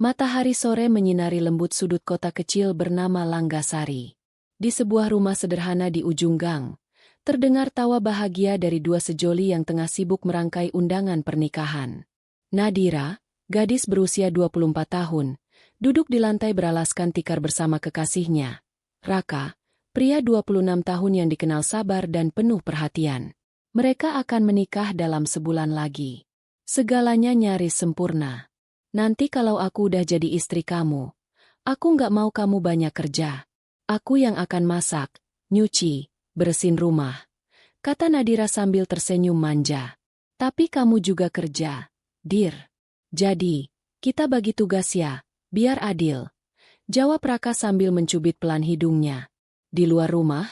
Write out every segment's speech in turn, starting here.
Matahari sore menyinari lembut sudut kota kecil bernama Langgasari. Di sebuah rumah sederhana di ujung gang, terdengar tawa bahagia dari dua sejoli yang tengah sibuk merangkai undangan pernikahan. Nadira, gadis berusia 24 tahun, duduk di lantai beralaskan tikar bersama kekasihnya. Raka, pria 26 tahun yang dikenal sabar dan penuh perhatian. Mereka akan menikah dalam sebulan lagi. Segalanya nyaris sempurna. Nanti kalau aku udah jadi istri kamu, aku nggak mau kamu banyak kerja. Aku yang akan masak, nyuci, bersihin rumah, kata Nadira sambil tersenyum manja. Tapi kamu juga kerja, Dir. Jadi, kita bagi tugas ya, biar adil. Jawab Raka sambil mencubit pelan hidungnya. Di luar rumah,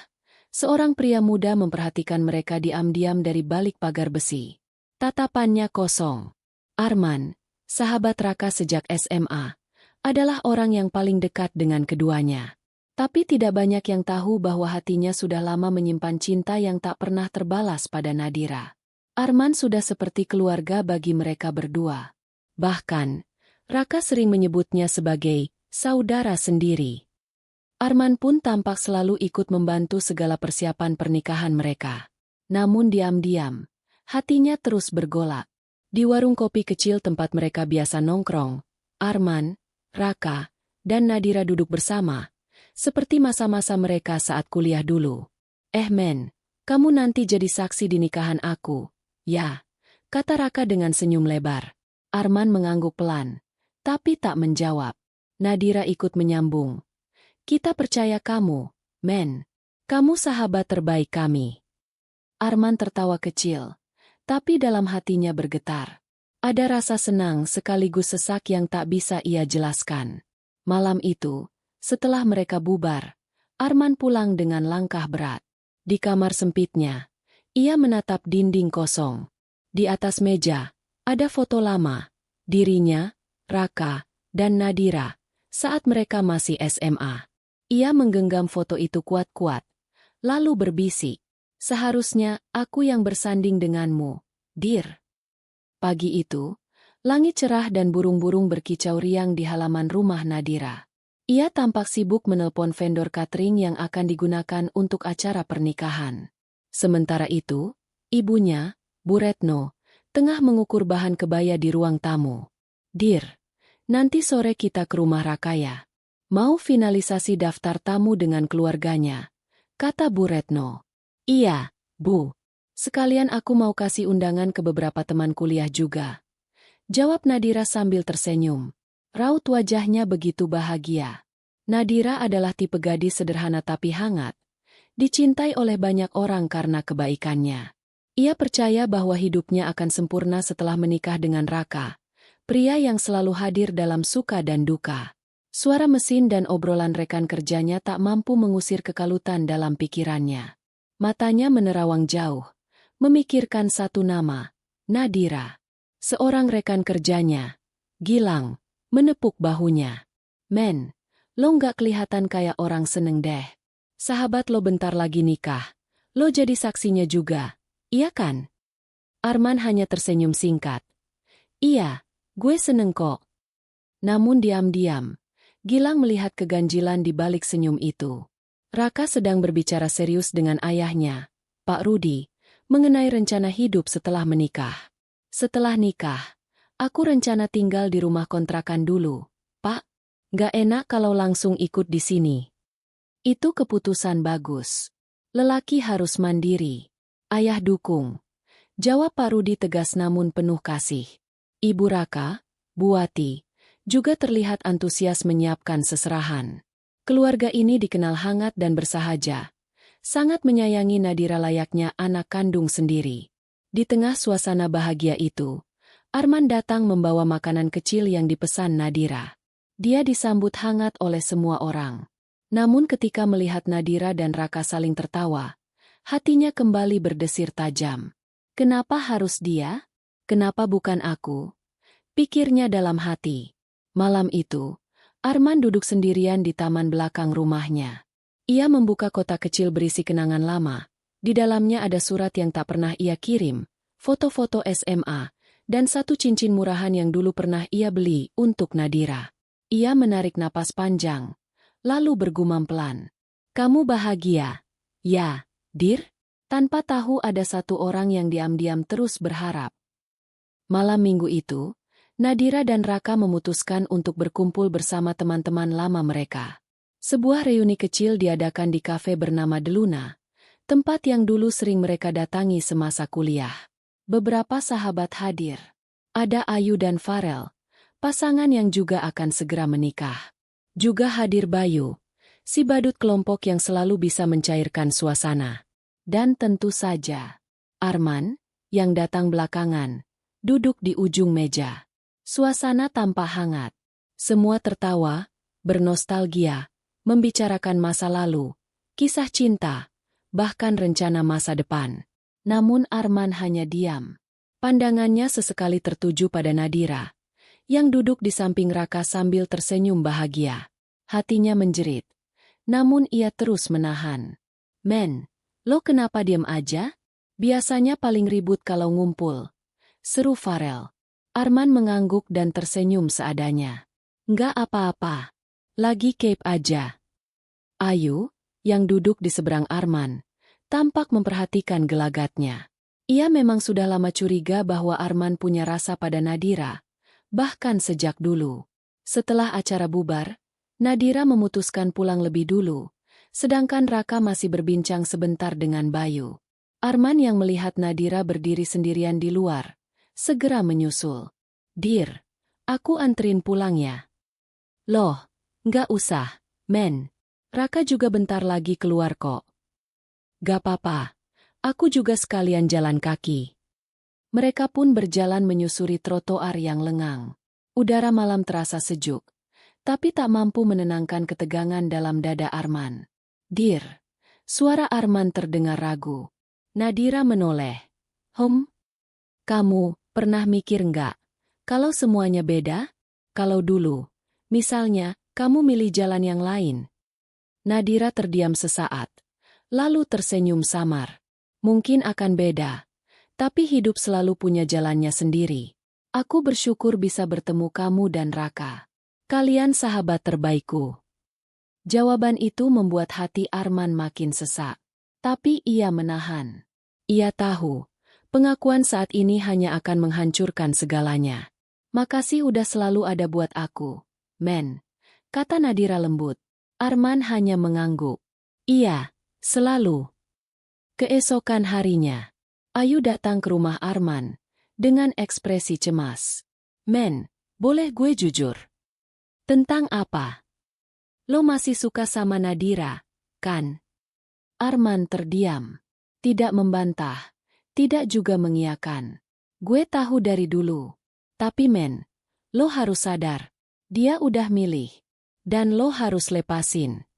seorang pria muda memperhatikan mereka diam-diam dari balik pagar besi. Tatapannya kosong. Arman, sahabat Raka sejak SMA, adalah orang yang paling dekat dengan keduanya. Tapi tidak banyak yang tahu bahwa hatinya sudah lama menyimpan cinta yang tak pernah terbalas pada Nadira. Arman sudah seperti keluarga bagi mereka berdua. Bahkan, Raka sering menyebutnya sebagai saudara sendiri. Arman pun tampak selalu ikut membantu segala persiapan pernikahan mereka. Namun diam-diam, hatinya terus bergolak. Di warung kopi kecil tempat mereka biasa nongkrong, Arman, Raka, dan Nadira duduk bersama, seperti masa-masa mereka saat kuliah dulu. Men, kamu nanti jadi saksi di nikahan aku, ya, kata Raka dengan senyum lebar. Arman mengangguk pelan, tapi tak menjawab. Nadira ikut menyambung. Kita percaya kamu, men. Kamu sahabat terbaik kami. Arman tertawa kecil, tapi dalam hatinya bergetar. Ada rasa senang sekaligus sesak yang tak bisa ia jelaskan. Malam itu, setelah mereka bubar, Arman pulang dengan langkah berat. Di kamar sempitnya, ia menatap dinding kosong. Di atas meja, ada foto lama, dirinya, Raka, dan Nadira, saat mereka masih SMA. Ia menggenggam foto itu kuat-kuat, lalu berbisik, seharusnya aku yang bersanding denganmu, Dir. Pagi itu, langit cerah dan burung-burung berkicau riang di halaman rumah Nadira. Ia tampak sibuk menelpon vendor catering yang akan digunakan untuk acara pernikahan. Sementara itu, ibunya, Bu Retno, tengah mengukur bahan kebaya di ruang tamu. Dir, nanti sore kita ke rumah Raka ya. Mau finalisasi daftar tamu dengan keluarganya, kata Bu Retno. Iya, Bu. Sekalian aku mau kasih undangan ke beberapa teman kuliah juga. Jawab Nadira sambil tersenyum. Raut wajahnya begitu bahagia. Nadira adalah tipe gadis sederhana tapi hangat, dicintai oleh banyak orang karena kebaikannya. Ia percaya bahwa hidupnya akan sempurna setelah menikah dengan Raka, pria yang selalu hadir dalam suka dan duka. Suara mesin dan obrolan rekan kerjanya tak mampu mengusir kekalutan dalam pikirannya. Matanya menerawang jauh, memikirkan satu nama, Nadira. Seorang rekan kerjanya, Gilang, menepuk bahunya. Men, lo nggak kelihatan kayak orang seneng deh. Sahabat lo bentar lagi nikah. Lo jadi saksinya juga, iya kan? Arman hanya tersenyum singkat. Iya, gue seneng kok. Namun diam-diam, Gilang melihat keganjilan di balik senyum itu. Raka sedang berbicara serius dengan ayahnya, Pak Rudi, mengenai rencana hidup setelah menikah. Setelah nikah, aku rencana tinggal di rumah kontrakan dulu, Pak. Gak enak kalau langsung ikut di sini. Itu keputusan bagus. Lelaki harus mandiri. Ayah dukung. Jawab Pak Rudi tegas namun penuh kasih. Ibu Raka, Buati, juga terlihat antusias menyiapkan seserahan. Keluarga ini dikenal hangat dan bersahaja. Sangat menyayangi Nadira layaknya anak kandung sendiri. Di tengah suasana bahagia itu, Arman datang membawa makanan kecil yang dipesan Nadira. Dia disambut hangat oleh semua orang. Namun ketika melihat Nadira dan Raka saling tertawa, hatinya kembali berdesir tajam. Kenapa harus dia? Kenapa bukan aku? Pikirnya dalam hati. Malam itu, Arman duduk sendirian di taman belakang rumahnya. Ia membuka kotak kecil berisi kenangan lama. Di dalamnya ada surat yang tak pernah ia kirim, foto-foto SMA, dan satu cincin murahan yang dulu pernah ia beli untuk Nadira. Ia menarik napas panjang, lalu bergumam pelan. Kamu bahagia? Ya, Dir? Tanpa tahu ada satu orang yang diam-diam terus berharap. Malam minggu itu, Nadira dan Raka memutuskan untuk berkumpul bersama teman-teman lama mereka. Sebuah reuni kecil diadakan di kafe bernama Deluna, tempat yang dulu sering mereka datangi semasa kuliah. Beberapa sahabat hadir. Ada Ayu dan Farel, pasangan yang juga akan segera menikah. Juga hadir Bayu, si badut kelompok yang selalu bisa mencairkan suasana. Dan tentu saja, Arman, yang datang belakangan, duduk di ujung meja. Suasana tampak hangat. Semua tertawa, bernostalgia, membicarakan masa lalu, kisah cinta, bahkan rencana masa depan. Namun Arman hanya diam. Pandangannya sesekali tertuju pada Nadira, yang duduk di samping Raka sambil tersenyum bahagia. Hatinya menjerit. Namun ia terus menahan. Men, lo kenapa diam aja? Biasanya paling ribut kalau ngumpul, seru Farel. Arman mengangguk dan tersenyum seadanya. Nggak apa-apa. Lagi cape aja. Ayu, yang duduk di seberang Arman, tampak memperhatikan gelagatnya. Ia memang sudah lama curiga bahwa Arman punya rasa pada Nadira, bahkan sejak dulu. Setelah acara bubar, Nadira memutuskan pulang lebih dulu, sedangkan Raka masih berbincang sebentar dengan Bayu. Arman yang melihat Nadira berdiri sendirian di luar, segera menyusul. Dir, aku anterin pulang ya. Loh, nggak usah, men. Raka juga bentar lagi keluar kok. Gak apa-apa, aku juga sekalian jalan kaki. Mereka pun berjalan menyusuri trotoar yang lengang. Udara malam terasa sejuk, tapi tak mampu menenangkan ketegangan dalam dada Arman. Dir, suara Arman terdengar ragu. Nadira menoleh. Kamu pernah mikir nggak? Kalau semuanya beda? Kalau dulu, misalnya, kamu milih jalan yang lain. Nadira terdiam sesaat, lalu tersenyum samar. Mungkin akan beda, tapi hidup selalu punya jalannya sendiri. Aku bersyukur bisa bertemu kamu dan Raka. Kalian sahabat terbaikku. Jawaban itu membuat hati Arman makin sesak. Tapi ia menahan. Ia tahu, pengakuan saat ini hanya akan menghancurkan segalanya. Makasih udah selalu ada buat aku, men, kata Nadira lembut. Arman hanya mengangguk. Iya, selalu. Keesokan harinya, Ayu datang ke rumah Arman dengan ekspresi cemas. Men, boleh gue jujur? Tentang apa? Lo masih suka sama Nadira, kan? Arman terdiam. Tidak membantah, tidak juga mengiyakan. Gue tahu dari dulu. Tapi men, lo harus sadar. Dia udah milih. Dan lo harus lepasin.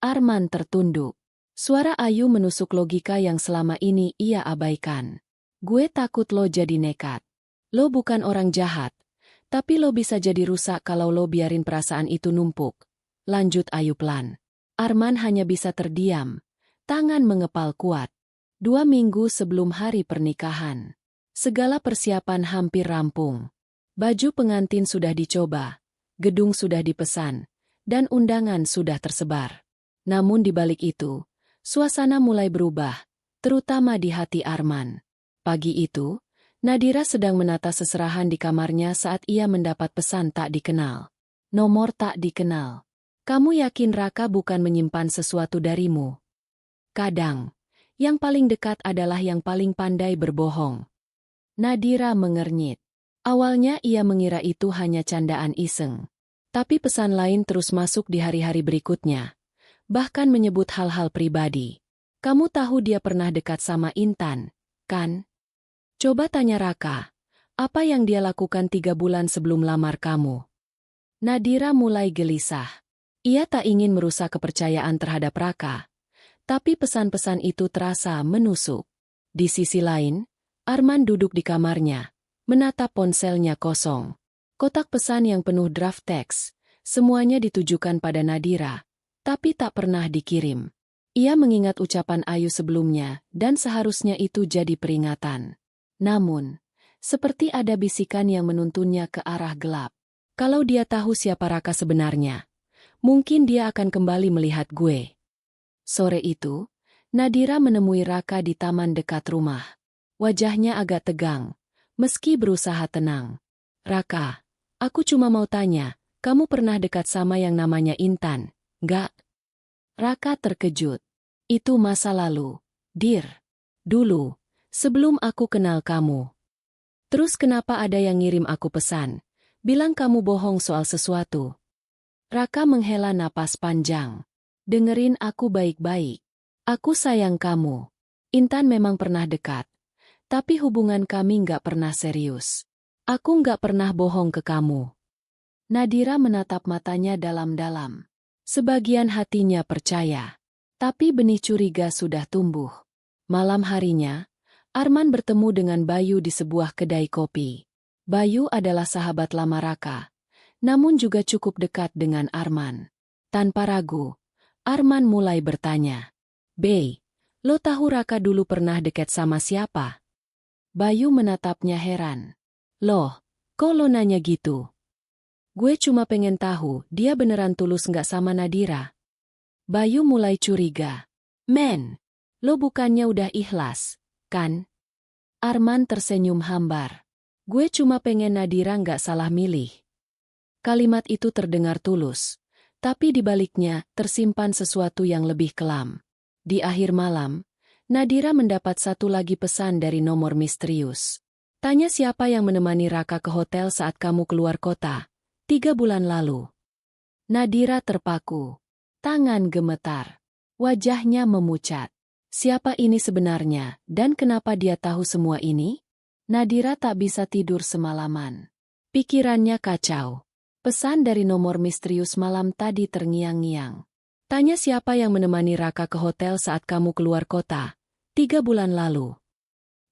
Arman tertunduk. Suara Ayu menusuk logika yang selama ini ia abaikan. Gue takut lo jadi nekat. Lo bukan orang jahat. Tapi lo bisa jadi rusak kalau lo biarin perasaan itu numpuk. Lanjut Ayu pelan. Arman hanya bisa terdiam. Tangan mengepal kuat. 2 minggu sebelum hari pernikahan. Segala persiapan hampir rampung. Baju pengantin sudah dicoba. Gedung sudah dipesan. Dan undangan sudah tersebar. Namun di balik itu, suasana mulai berubah. Terutama di hati Arman. Pagi itu, Nadira sedang menata seserahan di kamarnya saat ia mendapat pesan tak dikenal. Nomor tak dikenal. Kamu yakin Raka bukan menyimpan sesuatu darimu? Kadang, yang paling dekat adalah yang paling pandai berbohong. Nadira mengernyit. Awalnya ia mengira itu hanya candaan iseng. Tapi pesan lain terus masuk di hari-hari berikutnya. Bahkan menyebut hal-hal pribadi. Kamu tahu dia pernah dekat sama Intan, kan? Coba tanya Raka. Apa yang dia lakukan 3 bulan sebelum lamar kamu? Nadira mulai gelisah. Ia tak ingin merusak kepercayaan terhadap Raka. Tapi pesan-pesan itu terasa menusuk. Di sisi lain, Arman duduk di kamarnya, menatap ponselnya kosong. Kotak pesan yang penuh draft teks, semuanya ditujukan pada Nadira, tapi tak pernah dikirim. Ia mengingat ucapan Ayu sebelumnya, dan seharusnya itu jadi peringatan. Namun, seperti ada bisikan yang menuntunnya ke arah gelap. Kalau dia tahu siapa Raka sebenarnya, mungkin dia akan kembali melihat gue. Sore itu, Nadira menemui Raka di taman dekat rumah. Wajahnya agak tegang, meski berusaha tenang. Raka, aku cuma mau tanya, kamu pernah dekat sama yang namanya Intan, nggak? Raka terkejut. Itu masa lalu, Dir. Dulu, sebelum aku kenal kamu. Terus kenapa ada yang ngirim aku pesan? Bilang kamu bohong soal sesuatu. Raka menghela napas panjang. Dengerin aku baik-baik. Aku sayang kamu. Intan memang pernah dekat. Tapi hubungan kami nggak pernah serius. Aku nggak pernah bohong ke kamu. Nadira menatap matanya dalam-dalam. Sebagian hatinya percaya. Tapi benih curiga sudah tumbuh. Malam harinya, Arman bertemu dengan Bayu di sebuah kedai kopi. Bayu adalah sahabat lama Raka, namun juga cukup dekat dengan Arman. Tanpa ragu, Arman mulai bertanya. "Bey, lo tahu Raka dulu pernah dekat sama siapa?" Bayu menatapnya heran. "Loh, kok lo nanya gitu? Gue cuma pengen tahu dia beneran tulus nggak sama Nadira." Bayu mulai curiga. "Men, lo bukannya udah ikhlas, kan?" Arman tersenyum hambar. "Gue cuma pengen Nadira nggak salah milih." Kalimat itu terdengar tulus, tapi di baliknya tersimpan sesuatu yang lebih kelam. Di akhir malam, Nadira mendapat satu lagi pesan dari nomor misterius. "Tanya siapa yang menemani Raka ke hotel saat kamu keluar kota, 3 bulan lalu." Nadira terpaku. Tangan gemetar. Wajahnya memucat. Siapa ini sebenarnya, dan kenapa dia tahu semua ini? Nadira tak bisa tidur semalaman. Pikirannya kacau. Pesan dari nomor misterius malam tadi terngiang-ngiang. "Tanya siapa yang menemani Raka ke hotel saat kamu keluar kota, 3 bulan lalu."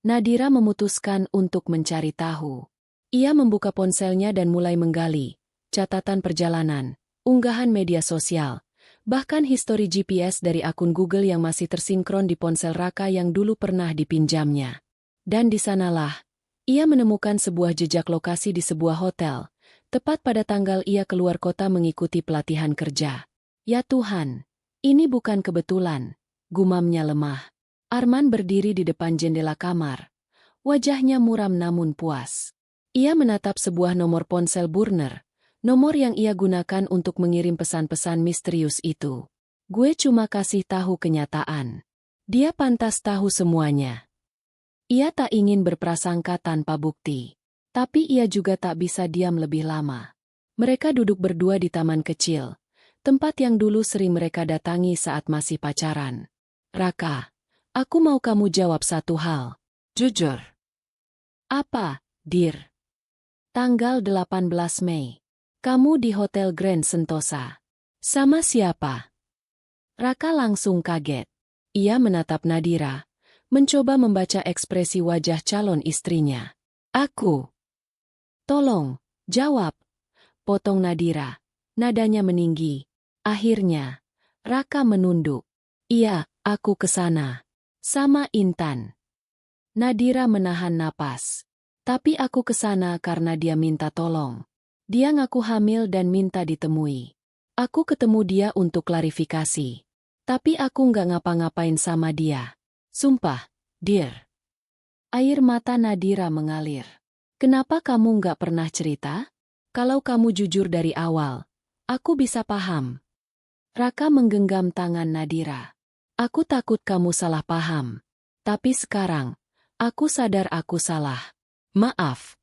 Nadira memutuskan untuk mencari tahu. Ia membuka ponselnya dan mulai menggali catatan perjalanan, unggahan media sosial, bahkan histori GPS dari akun Google yang masih tersinkron di ponsel Raka yang dulu pernah dipinjamnya. Dan di sanalah, ia menemukan sebuah jejak lokasi di sebuah hotel, tepat pada tanggal ia keluar kota mengikuti pelatihan kerja. "Ya Tuhan, ini bukan kebetulan," gumamnya lemah. Arman berdiri di depan jendela kamar. Wajahnya muram namun puas. Ia menatap sebuah nomor ponsel burner, nomor yang ia gunakan untuk mengirim pesan-pesan misterius itu. "Gue cuma kasih tahu kenyataan. Dia pantas tahu semuanya." Ia tak ingin berprasangka tanpa bukti. Tapi ia juga tak bisa diam lebih lama. Mereka duduk berdua di taman kecil, tempat yang dulu sering mereka datangi saat masih pacaran. "Raka, aku mau kamu jawab satu hal. Jujur." "Apa, Dir?" "Tanggal 18 Mei. Kamu di Hotel Grand Sentosa. Sama siapa?" Raka langsung kaget. Ia menatap Nadira, mencoba membaca ekspresi wajah calon istrinya. "Aku." "Tolong, jawab," potong Nadira. Nadanya meninggi. Akhirnya, Raka menunduk. "Iya, aku ke sana. Sama Intan." Nadira menahan napas. "Tapi aku ke sana karena dia minta tolong. Dia ngaku hamil dan minta ditemui. Aku ketemu dia untuk klarifikasi. Tapi aku nggak ngapa-ngapain sama dia. Sumpah, Dir." Air mata Nadira mengalir. "Kenapa kamu nggak pernah cerita? Kalau kamu jujur dari awal, aku bisa paham." Raka menggenggam tangan Nadira. "Aku takut kamu salah paham. Tapi sekarang, aku sadar aku salah. Maaf."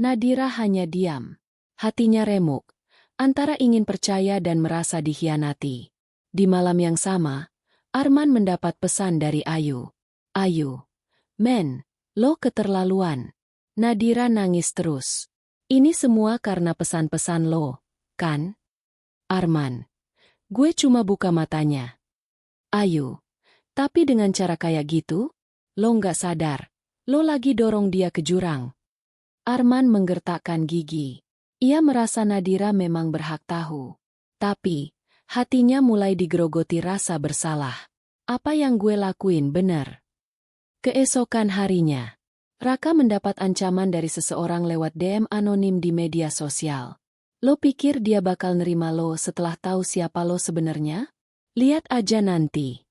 Nadira hanya diam. Hatinya remuk, antara ingin percaya dan merasa dikhianati. Di malam yang sama, Arman mendapat pesan dari Ayu. "Ayu, men, lo keterlaluan." Nadira nangis terus. "Ini semua karena pesan-pesan lo, kan?" "Arman, gue cuma buka matanya." "Ayu, tapi dengan cara kayak gitu, lo nggak sadar, lo lagi dorong dia ke jurang." Arman menggertakkan gigi. Ia merasa Nadira memang berhak tahu. Tapi, hatinya mulai digerogoti rasa bersalah. Apa yang gue lakuin benar? Keesokan harinya, Raka mendapat ancaman dari seseorang lewat DM anonim di media sosial. Lo pikir dia bakal nerima lo setelah tahu siapa lo sebenarnya? Lihat aja nanti.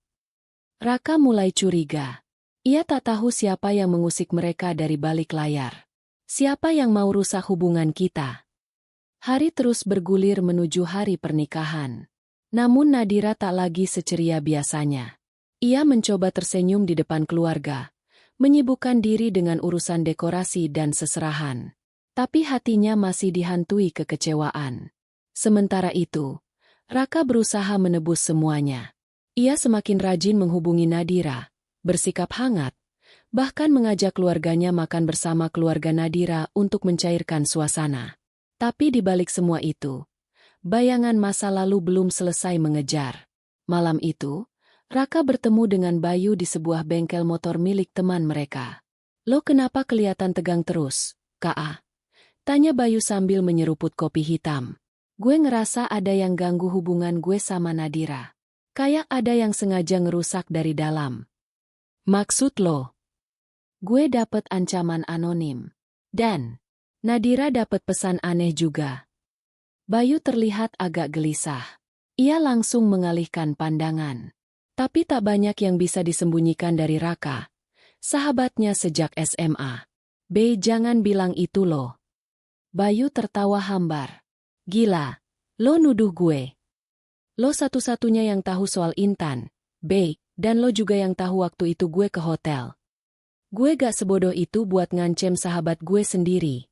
Raka mulai curiga. Ia tak tahu siapa yang mengusik mereka dari balik layar. Siapa yang mau rusak hubungan kita? Hari terus bergulir menuju hari pernikahan. Namun Nadira tak lagi seceria biasanya. Ia mencoba tersenyum di depan keluarga, menyibukkan diri dengan urusan dekorasi dan seserahan. Tapi hatinya masih dihantui kekecewaan. Sementara itu, Raka berusaha menebus semuanya. Ia semakin rajin menghubungi Nadira, bersikap hangat, bahkan mengajak keluarganya makan bersama keluarga Nadira untuk mencairkan suasana. Tapi di balik semua itu, bayangan masa lalu belum selesai mengejar. Malam itu, Raka bertemu dengan Bayu di sebuah bengkel motor milik teman mereka. "Lo kenapa kelihatan tegang terus, Kak?" tanya Bayu sambil menyeruput kopi hitam. "Gue ngerasa ada yang ganggu hubungan gue sama Nadira. Kayak ada yang sengaja ngerusak dari dalam." "Maksud lo?" "Gue dapet ancaman anonim. Dan Nadira dapet pesan aneh juga." Bayu terlihat agak gelisah. Ia langsung mengalihkan pandangan. Tapi tak banyak yang bisa disembunyikan dari Raka, sahabatnya sejak SMA. Jangan bilang itu lo." Bayu tertawa hambar. "Gila, lo nuduh gue. Lo satu-satunya yang tahu soal Intan, dan lo juga yang tahu waktu itu gue ke hotel. Gue gak sebodoh itu buat ngancem sahabat gue sendiri."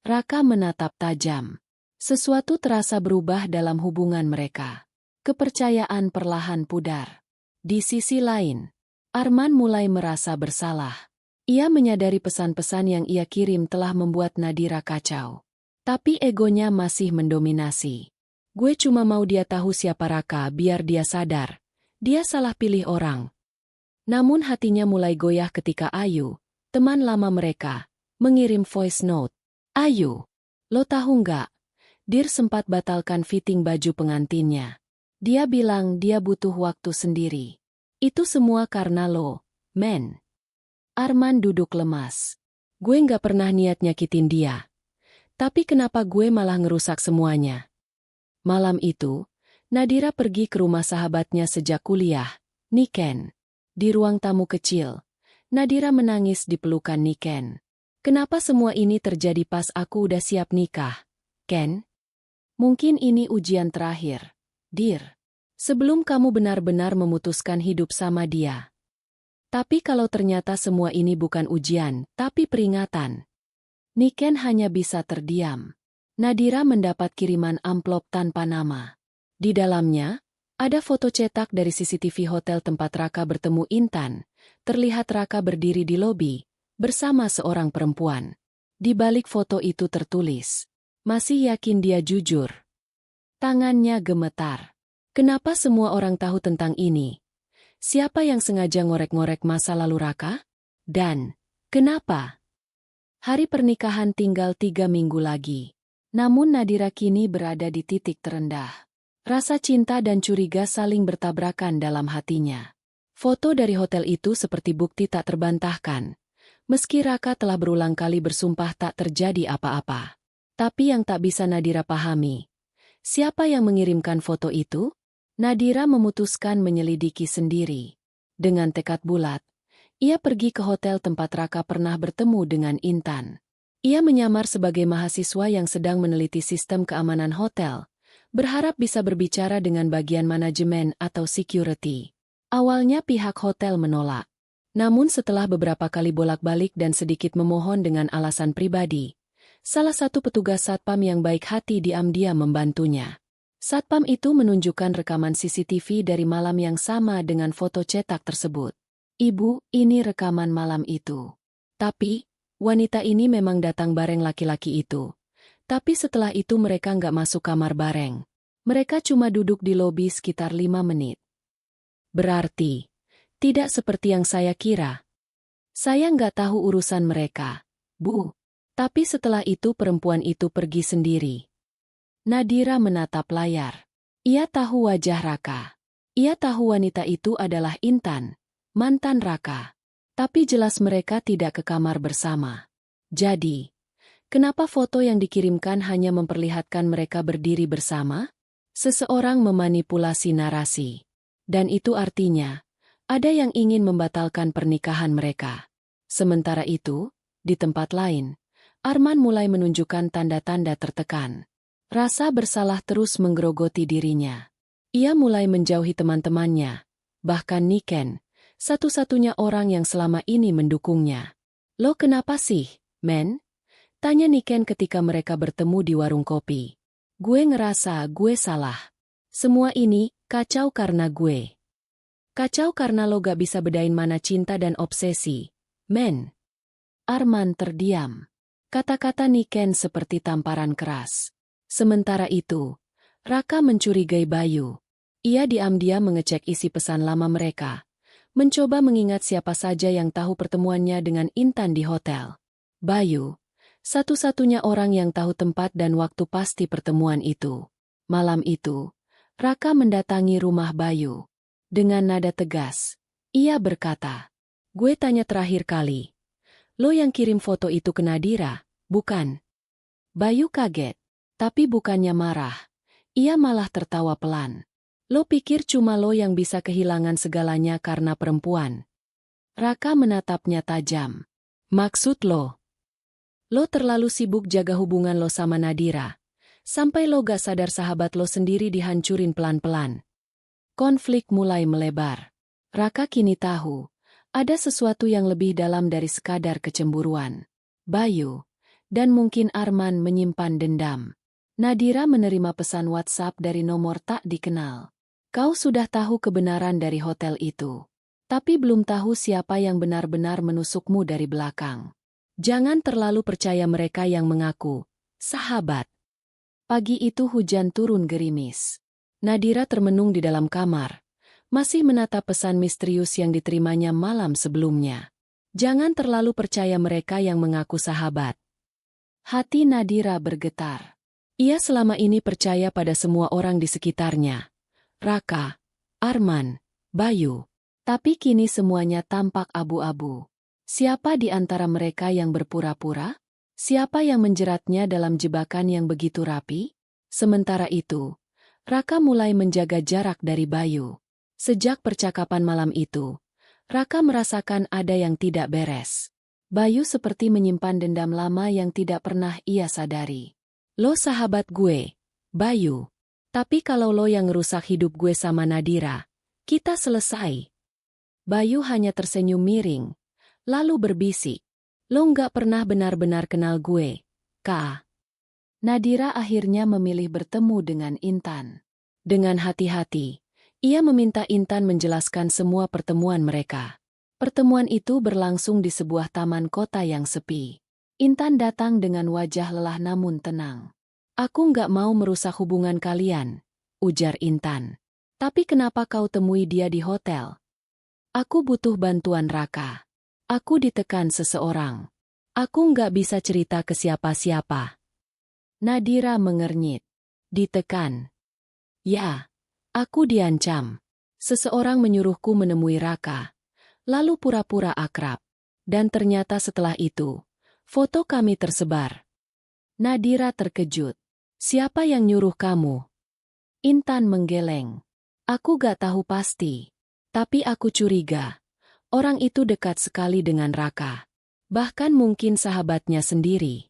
Raka menatap tajam. Sesuatu terasa berubah dalam hubungan mereka. Kepercayaan perlahan pudar. Di sisi lain, Arman mulai merasa bersalah. Ia menyadari pesan-pesan yang ia kirim telah membuat Nadira kacau. Tapi egonya masih mendominasi. "Gue cuma mau dia tahu siapa Raka biar dia sadar. Dia salah pilih orang." Namun hatinya mulai goyah ketika Ayu, teman lama mereka, mengirim voice note. "Ayu, lo tahu nggak? Dir sempat batalkan fitting baju pengantinnya. Dia bilang dia butuh waktu sendiri. Itu semua karena lo, men." Arman duduk lemas. "Gue nggak pernah niat nyakitin dia. Tapi kenapa gue malah ngerusak semuanya?" Malam itu, Nadira pergi ke rumah sahabatnya sejak kuliah, Niken. Di ruang tamu kecil, Nadira menangis di pelukan Niken. "Kenapa semua ini terjadi pas aku udah siap nikah, Ken? Mungkin ini ujian terakhir, Dir. Sebelum kamu benar-benar memutuskan hidup sama dia. Tapi kalau ternyata semua ini bukan ujian, tapi peringatan." Niken hanya bisa terdiam. Nadira mendapat kiriman amplop tanpa nama. Di dalamnya, ada foto cetak dari CCTV hotel tempat Raka bertemu Intan. Terlihat Raka berdiri di lobi, bersama seorang perempuan. Di balik foto itu tertulis, "Masih yakin dia jujur?" Tangannya gemetar. Kenapa semua orang tahu tentang ini? Siapa yang sengaja ngorek-ngorek masa lalu Raka? Dan kenapa? Hari pernikahan tinggal 3 minggu lagi. Namun Nadira kini berada di titik terendah. Rasa cinta dan curiga saling bertabrakan dalam hatinya. Foto dari hotel itu seperti bukti tak terbantahkan. Meski Raka telah berulang kali bersumpah tak terjadi apa-apa. Tapi yang tak bisa Nadira pahami, siapa yang mengirimkan foto itu? Nadira memutuskan menyelidiki sendiri. Dengan tekad bulat, ia pergi ke hotel tempat Raka pernah bertemu dengan Intan. Ia menyamar sebagai mahasiswa yang sedang meneliti sistem keamanan hotel, berharap bisa berbicara dengan bagian manajemen atau security. Awalnya pihak hotel menolak. Namun setelah beberapa kali bolak-balik dan sedikit memohon dengan alasan pribadi, salah satu petugas satpam yang baik hati diam-diam membantunya. Satpam itu menunjukkan rekaman CCTV dari malam yang sama dengan foto cetak tersebut. "Ibu, ini rekaman malam itu. Tapi, wanita ini memang datang bareng laki-laki itu. Tapi setelah itu mereka nggak masuk kamar bareng. Mereka cuma duduk di lobi sekitar 5 menit. Berarti, tidak seperti yang saya kira. Saya nggak tahu urusan mereka, Bu. Tapi setelah itu perempuan itu pergi sendiri." Nadira menatap layar. Ia tahu wajah Raka. Ia tahu wanita itu adalah Intan, mantan Raka. Tapi jelas mereka tidak ke kamar bersama. Jadi, Kenapa foto yang dikirimkan hanya memperlihatkan mereka berdiri bersama? Seseorang memanipulasi narasi. Dan itu artinya, ada yang ingin membatalkan pernikahan mereka. Sementara itu, di tempat lain, Arman mulai menunjukkan tanda-tanda tertekan. Rasa bersalah terus menggerogoti dirinya. Ia mulai menjauhi teman-temannya, bahkan Niken, satu-satunya orang yang selama ini mendukungnya. "Lo kenapa sih, men?" tanya Niken ketika mereka bertemu di warung kopi. "Gue ngerasa gue salah. Semua ini kacau karena gue." "Kacau karena lo gak bisa bedain mana cinta dan obsesi, men." Arman terdiam. Kata-kata Niken seperti tamparan keras. Sementara itu, Raka mencurigai Bayu. Ia diam-diam mengecek isi pesan lama mereka. Mencoba mengingat siapa saja yang tahu pertemuannya dengan Intan di hotel. Bayu, satu-satunya orang yang tahu tempat dan waktu pasti pertemuan itu. Malam itu, Raka mendatangi rumah Bayu. Dengan nada tegas, ia berkata, "Gue tanya terakhir kali. Lo yang kirim foto itu ke Nadira, bukan?" Bayu kaget, tapi bukannya marah. Ia malah tertawa pelan. "Lo pikir cuma lo yang bisa kehilangan segalanya karena perempuan?" Raka menatapnya tajam. "Maksud lo? Lo terlalu sibuk jaga hubungan lo sama Nadira, sampai lo gak sadar sahabat lo sendiri dihancurin pelan-pelan." Konflik mulai melebar. Raka kini tahu, ada sesuatu yang lebih dalam dari sekadar kecemburuan. Bayu, dan mungkin Arman menyimpan dendam. Nadira menerima pesan WhatsApp dari nomor tak dikenal. "Kau sudah tahu kebenaran dari hotel itu, tapi belum tahu siapa yang benar-benar menusukmu dari belakang. Jangan terlalu percaya mereka yang mengaku sahabat." Pagi itu hujan turun gerimis. Nadira termenung di dalam kamar, masih menatap pesan misterius yang diterimanya malam sebelumnya. Jangan terlalu percaya mereka yang mengaku sahabat. Hati Nadira bergetar. Ia selama ini percaya pada semua orang di sekitarnya. Raka, Arman, Bayu. Tapi kini semuanya tampak abu-abu. Siapa di antara mereka yang berpura-pura? Siapa yang menjeratnya dalam jebakan yang begitu rapi? Sementara itu, Raka mulai menjaga jarak dari Bayu. Sejak percakapan malam itu, Raka merasakan ada yang tidak beres. Bayu seperti menyimpan dendam lama yang tidak pernah ia sadari. "Lo sahabat gue, Bayu. Tapi kalau lo yang ngerusak hidup gue sama Nadira, kita selesai." Bayu hanya tersenyum miring, lalu berbisik, "Lo nggak pernah benar-benar kenal gue, Kak." Nadira akhirnya memilih bertemu dengan Intan. Dengan hati-hati, ia meminta Intan menjelaskan semua pertemuan mereka. Pertemuan itu berlangsung di sebuah taman kota yang sepi. Intan datang dengan wajah lelah namun tenang. "Aku nggak mau merusak hubungan kalian," ujar Intan. "Tapi kenapa kau temui dia di hotel?" "Aku butuh bantuan Raka. Aku ditekan seseorang. Aku nggak bisa cerita ke siapa-siapa." Nadira mengernyit. "Ditekan?" "Ya, aku diancam. Seseorang menyuruhku menemui Raka, lalu pura-pura akrab. Dan ternyata setelah itu, foto kami tersebar." Nadira terkejut. "Siapa yang nyuruh kamu?" Intan menggeleng. "Aku gak tahu pasti. Tapi aku curiga. Orang itu dekat sekali dengan Raka. Bahkan mungkin sahabatnya sendiri."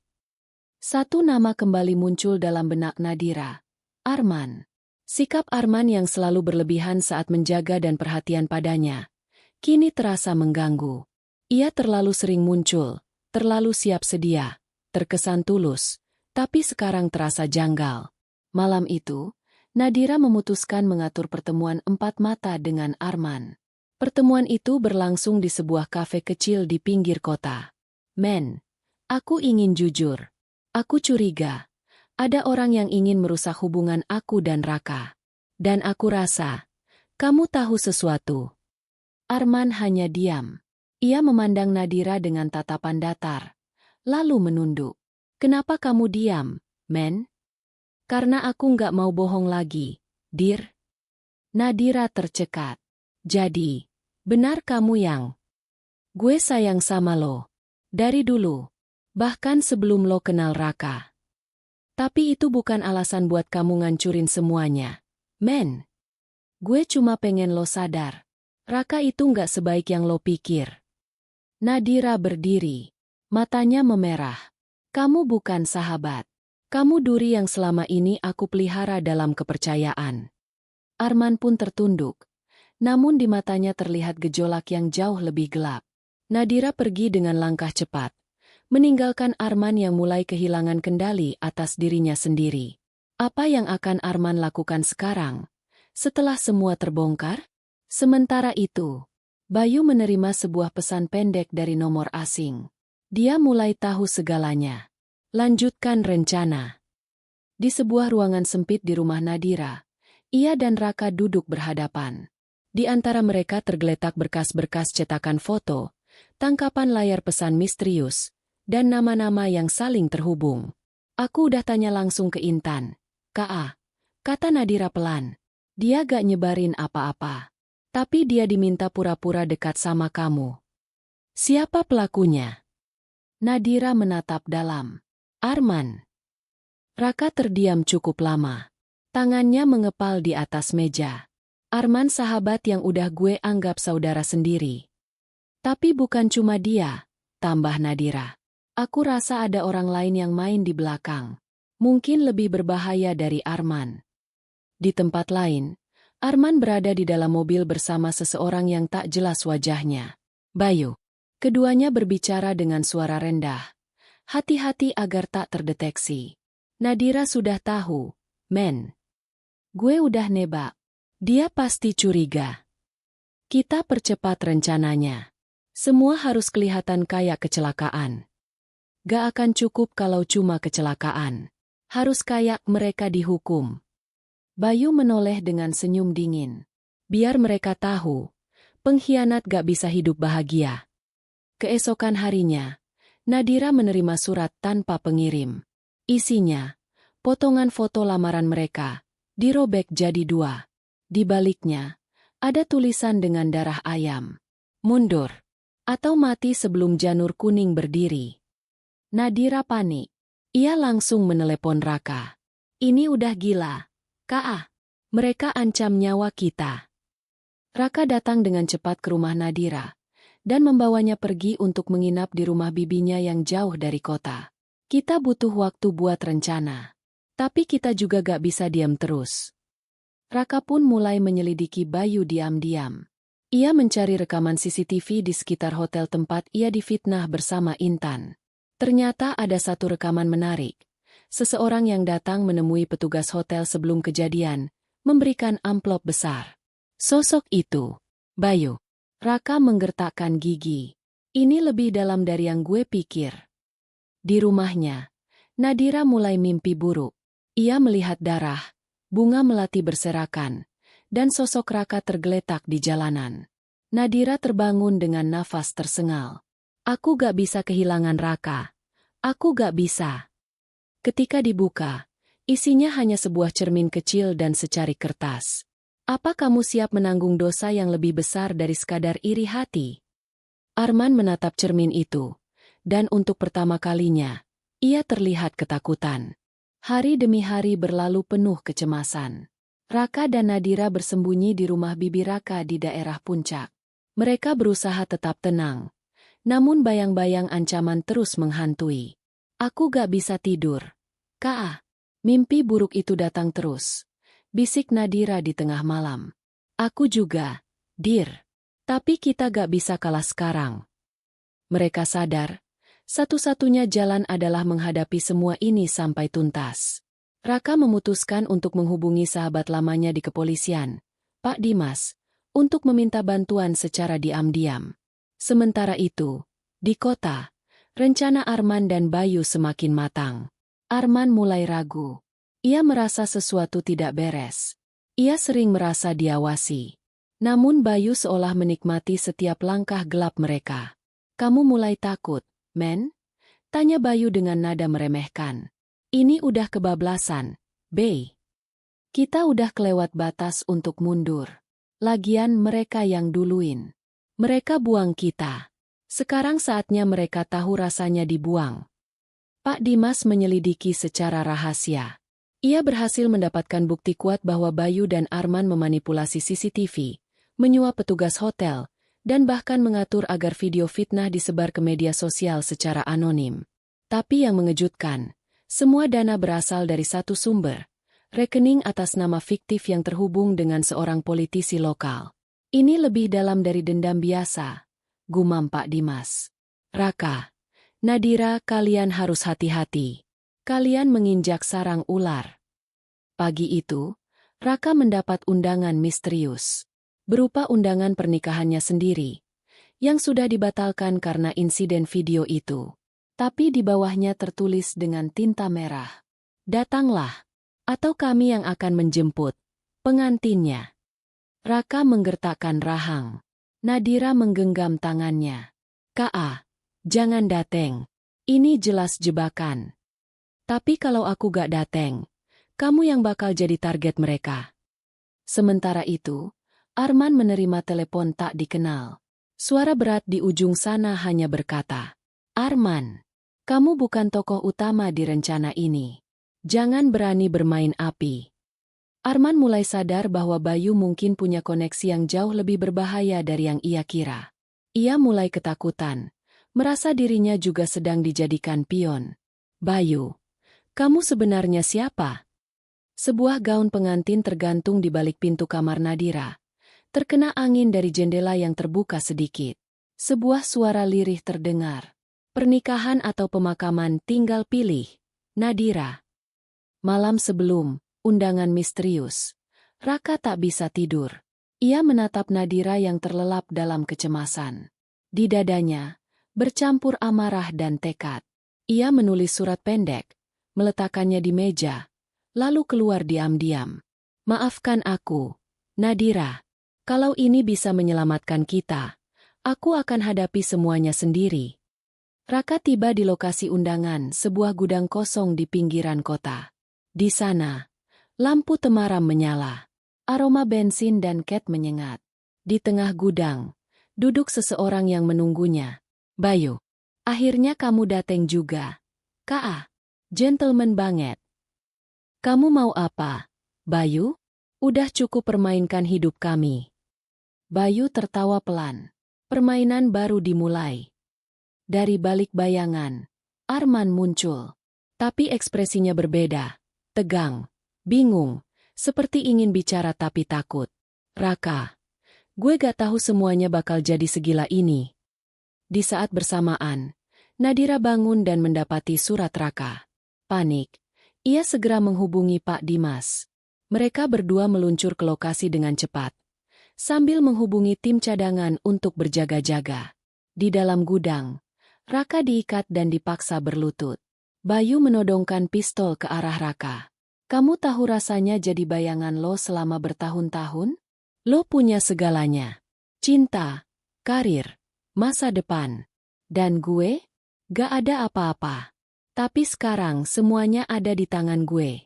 Satu nama kembali muncul dalam benak Nadira. Arman. Sikap Arman yang selalu berlebihan saat menjaga dan perhatian padanya, kini terasa mengganggu. Ia terlalu sering muncul, terlalu siap sedia, terkesan tulus, tapi sekarang terasa janggal. Malam itu, Nadira memutuskan mengatur pertemuan empat mata dengan Arman. Pertemuan itu berlangsung di sebuah kafe kecil di pinggir kota. "Men, aku ingin jujur. Aku curiga. Ada orang yang ingin merusak hubungan aku dan Raka. Dan aku rasa, kamu tahu sesuatu." Arman hanya diam. Ia memandang Nadira dengan tatapan datar, lalu menunduk. "Kenapa kamu diam, men?" "Karena aku nggak mau bohong lagi, Dir." Nadira tercekat. "Jadi, benar kamu yang..." "Gue sayang sama lo. Dari dulu." Bahkan sebelum lo kenal Raka. Tapi itu bukan alasan buat kamu ngancurin semuanya. Men, gue cuma pengen lo sadar. Raka itu nggak sebaik yang lo pikir. Nadira berdiri. Matanya memerah. Kamu bukan sahabat. Kamu duri yang selama ini aku pelihara dalam kepercayaan. Arman pun tertunduk. Namun di matanya terlihat gejolak yang jauh lebih gelap. Nadira pergi dengan langkah cepat, meninggalkan Arman yang mulai kehilangan kendali atas dirinya sendiri. Apa yang akan Arman lakukan sekarang, setelah semua terbongkar? Sementara itu, Bayu menerima sebuah pesan pendek dari nomor asing. Dia mulai tahu segalanya. Lanjutkan rencana. Di sebuah ruangan sempit di rumah Nadira, ia dan Raka duduk berhadapan. Di antara mereka tergeletak berkas-berkas cetakan foto, tangkapan layar pesan misterius, dan nama-nama yang saling terhubung. Aku udah tanya langsung ke Intan. Ka, kata Nadira pelan. Dia gak nyebarin apa-apa. Tapi dia diminta pura-pura dekat sama kamu. Siapa pelakunya? Nadira menatap dalam. Arman. Raka terdiam cukup lama. Tangannya mengepal di atas meja. Arman sahabat yang udah gue anggap saudara sendiri. Tapi bukan cuma dia, tambah Nadira. Aku rasa ada orang lain yang main di belakang. Mungkin lebih berbahaya dari Arman. Di tempat lain, Arman berada di dalam mobil bersama seseorang yang tak jelas wajahnya. Bayu. Keduanya berbicara dengan suara rendah. Hati-hati agar tak terdeteksi. Nadira sudah tahu, men. Gue udah nebak. Dia pasti curiga. Kita percepat rencananya. Semua harus kelihatan kayak kecelakaan. Gak akan cukup kalau cuma kecelakaan. Harus kayak mereka dihukum. Bayu menoleh dengan senyum dingin. Biar mereka tahu, pengkhianat gak bisa hidup bahagia. Keesokan harinya, Nadira menerima surat tanpa pengirim. Isinya, potongan foto lamaran mereka, dirobek jadi 2. Di baliknya, ada tulisan dengan darah ayam. Mundur. Atau mati sebelum janur kuning berdiri. Nadira panik. Ia langsung menelepon Raka. Ini udah gila. Ka, mereka ancam nyawa kita. Raka datang dengan cepat ke rumah Nadira dan membawanya pergi untuk menginap di rumah bibinya yang jauh dari kota. Kita butuh waktu buat rencana. Tapi kita juga gak bisa diam terus. Raka pun mulai menyelidiki Bayu diam-diam. Ia mencari rekaman CCTV di sekitar hotel tempat ia difitnah bersama Intan. Ternyata ada satu rekaman menarik. Seseorang yang datang menemui petugas hotel sebelum kejadian, memberikan amplop besar. Sosok itu, Bayu. Raka menggertakkan gigi. Ini lebih dalam dari yang gue pikir. Di rumahnya, Nadira mulai mimpi buruk. Ia melihat darah, bunga melati berserakan, dan sosok Raka tergeletak di jalanan. Nadira terbangun dengan nafas tersengal. Aku gak bisa kehilangan Raka. Aku gak bisa. Ketika dibuka, isinya hanya sebuah cermin kecil dan secari kertas. Apa kamu siap menanggung dosa yang lebih besar dari sekadar iri hati? Arman menatap cermin itu, dan untuk pertama kalinya, ia terlihat ketakutan. Hari demi hari berlalu penuh kecemasan. Raka dan Nadira bersembunyi di rumah bibi Raka di daerah puncak. Mereka berusaha tetap tenang, namun bayang-bayang ancaman terus menghantui. Aku gak bisa tidur. Ka, mimpi buruk itu datang terus. Bisik Nadira di tengah malam. Aku juga, Dir. Tapi kita gak bisa kalah sekarang. Mereka sadar, satu-satunya jalan adalah menghadapi semua ini sampai tuntas. Raka memutuskan untuk menghubungi sahabat lamanya di kepolisian, Pak Dimas, untuk meminta bantuan secara diam-diam. Sementara itu, di kota, rencana Arman dan Bayu semakin matang. Arman mulai ragu. Ia merasa sesuatu tidak beres. Ia sering merasa diawasi. Namun Bayu seolah menikmati setiap langkah gelap mereka. Kamu mulai takut, men? Tanya Bayu dengan nada meremehkan. Ini udah kebablasan, Bey. Kita udah kelewat batas untuk mundur. Lagian mereka yang duluin. Mereka buang kita. Sekarang saatnya mereka tahu rasanya dibuang. Pak Dimas menyelidiki secara rahasia. Ia berhasil mendapatkan bukti kuat bahwa Bayu dan Arman memanipulasi CCTV, menyuap petugas hotel, dan bahkan mengatur agar video fitnah disebar ke media sosial secara anonim. Tapi yang mengejutkan, semua dana berasal dari satu sumber, rekening atas nama fiktif yang terhubung dengan seorang politisi lokal. Ini lebih dalam dari dendam biasa, gumam Pak Dimas. Raka, Nadira, kalian harus hati-hati. Kalian menginjak sarang ular. Pagi itu, Raka mendapat undangan misterius. Berupa undangan pernikahannya sendiri, yang sudah dibatalkan karena insiden video itu. Tapi di bawahnya tertulis dengan tinta merah. Datanglah, atau kami yang akan menjemput pengantinnya. Raka menggertakkan rahang. Nadira menggenggam tangannya. Ka, jangan dateng. Ini jelas jebakan. Tapi kalau aku gak dateng, kamu yang bakal jadi target mereka. Sementara itu, Arman menerima telepon tak dikenal. Suara berat di ujung sana hanya berkata, Arman, kamu bukan tokoh utama di rencana ini. Jangan berani bermain api. Arman mulai sadar bahwa Bayu mungkin punya koneksi yang jauh lebih berbahaya dari yang ia kira. Ia mulai ketakutan, merasa dirinya juga sedang dijadikan pion. Bayu, kamu sebenarnya siapa? Sebuah gaun pengantin tergantung di balik pintu kamar Nadira. Terkena angin dari jendela yang terbuka sedikit. Sebuah suara lirih terdengar. Pernikahan atau pemakaman tinggal pilih. Nadira. Malam sebelum undangan misterius, Raka tak bisa tidur. Ia menatap Nadira yang terlelap dalam kecemasan. Di dadanya, bercampur amarah dan tekad. Ia menulis surat pendek, meletakkannya di meja, lalu keluar diam-diam. Maafkan aku, Nadira. Kalau ini bisa menyelamatkan kita, aku akan hadapi semuanya sendiri. Raka tiba di lokasi undangan, sebuah gudang kosong di pinggiran kota. Di sana, lampu temaram menyala. Aroma bensin dan ket menyengat. Di tengah gudang, duduk seseorang yang menunggunya. Bayu, akhirnya kamu dateng juga. Ka, gentleman banget. Kamu mau apa, Bayu? Udah cukup permainkan hidup kami. Bayu tertawa pelan. Permainan baru dimulai. Dari balik bayangan, Arman muncul. Tapi ekspresinya berbeda. Tegang, bingung, seperti ingin bicara tapi takut. Raka, gue gak tahu semuanya bakal jadi segila ini. Di saat bersamaan, Nadira bangun dan mendapati surat Raka. Panik, ia segera menghubungi Pak Dimas. Mereka berdua meluncur ke lokasi dengan cepat, sambil menghubungi tim cadangan untuk berjaga-jaga. Di dalam gudang, Raka diikat dan dipaksa berlutut. Bayu menodongkan pistol ke arah Raka. Kamu tahu rasanya jadi bayangan lo selama bertahun-tahun? Lo punya segalanya. Cinta, karir, masa depan. Dan gue? Gak ada apa-apa. Tapi sekarang semuanya ada di tangan gue.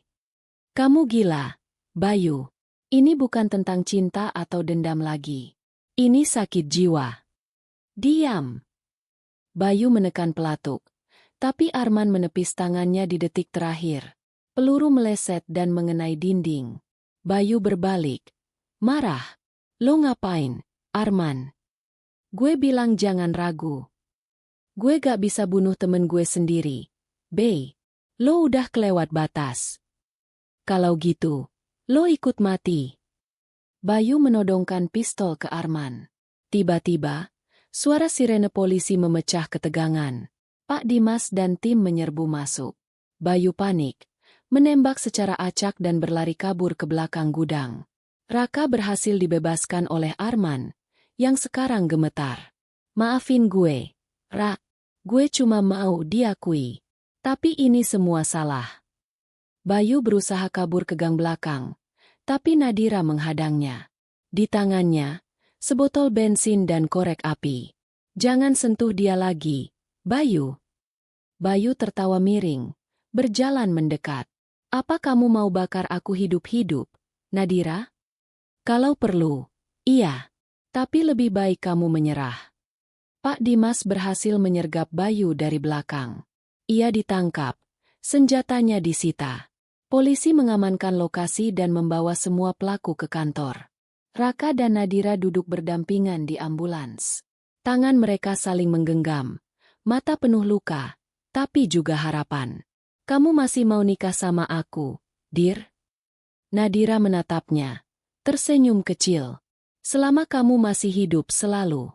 Kamu gila, Bayu. Ini bukan tentang cinta atau dendam lagi. Ini sakit jiwa. Diam. Bayu menekan pelatuk. Tapi Arman menepis tangannya di detik terakhir. Peluru meleset dan mengenai dinding. Bayu berbalik. Marah. Lo ngapain, Arman? Gue bilang jangan ragu. Gue gak bisa bunuh temen gue sendiri. Bey, lo udah kelewat batas. Kalau gitu, lo ikut mati. Bayu menodongkan pistol ke Arman. Tiba-tiba, suara sirene polisi memecah ketegangan. Pak Dimas dan tim menyerbu masuk. Bayu panik, menembak secara acak dan berlari kabur ke belakang gudang. Raka berhasil dibebaskan oleh Arman, yang sekarang gemetar. Maafin gue, Rak. Gue cuma mau diakui. Tapi ini semua salah. Bayu berusaha kabur ke gang belakang, tapi Nadira menghadangnya. Di tangannya, sebotol bensin dan korek api. Jangan sentuh dia lagi, Bayu. Bayu tertawa miring, berjalan mendekat. Apa kamu mau bakar aku hidup-hidup, Nadira? Kalau perlu, iya. Tapi lebih baik kamu menyerah. Pak Dimas berhasil menyergap Bayu dari belakang. Ia ditangkap. Senjatanya disita. Polisi mengamankan lokasi dan membawa semua pelaku ke kantor. Raka dan Nadira duduk berdampingan di ambulans. Tangan mereka saling menggenggam. Mata penuh luka, tapi juga harapan. Kamu masih mau nikah sama aku, Dir? Nadira menatapnya. Tersenyum kecil. Selama kamu masih hidup selalu.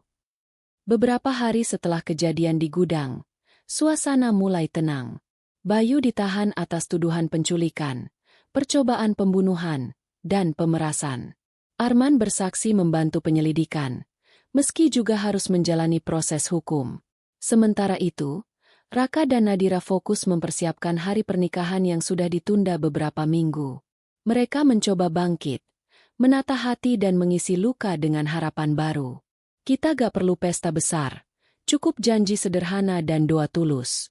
Beberapa hari setelah kejadian di gudang, suasana mulai tenang. Bayu ditahan atas tuduhan penculikan, percobaan pembunuhan, dan pemerasan. Arman bersaksi membantu penyelidikan, meski juga harus menjalani proses hukum. Sementara itu, Raka dan Nadira fokus mempersiapkan hari pernikahan yang sudah ditunda beberapa minggu. Mereka mencoba bangkit, menata hati dan mengisi luka dengan harapan baru. Kita gak perlu pesta besar, cukup janji sederhana dan doa tulus.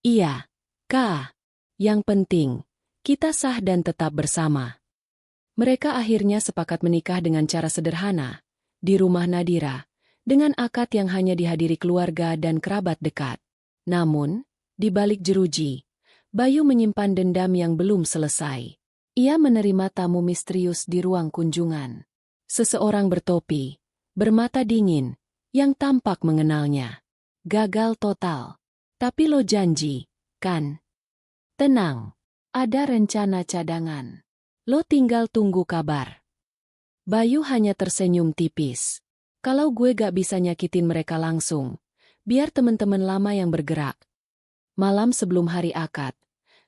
Iya. Kak, yang penting, kita sah dan tetap bersama. Mereka akhirnya sepakat menikah dengan cara sederhana, di rumah Nadira, dengan akad yang hanya dihadiri keluarga dan kerabat dekat. Namun, di balik jeruji, Bayu menyimpan dendam yang belum selesai. Ia menerima tamu misterius di ruang kunjungan. Seseorang bertopi, bermata dingin, yang tampak mengenalnya. Gagal total. Tapi lo janji, kan? Tenang, ada rencana cadangan. Lo tinggal tunggu kabar. Bayu hanya tersenyum tipis. Kalau gue gak bisa nyakitin mereka langsung, biar teman-teman lama yang bergerak. Malam sebelum hari akad,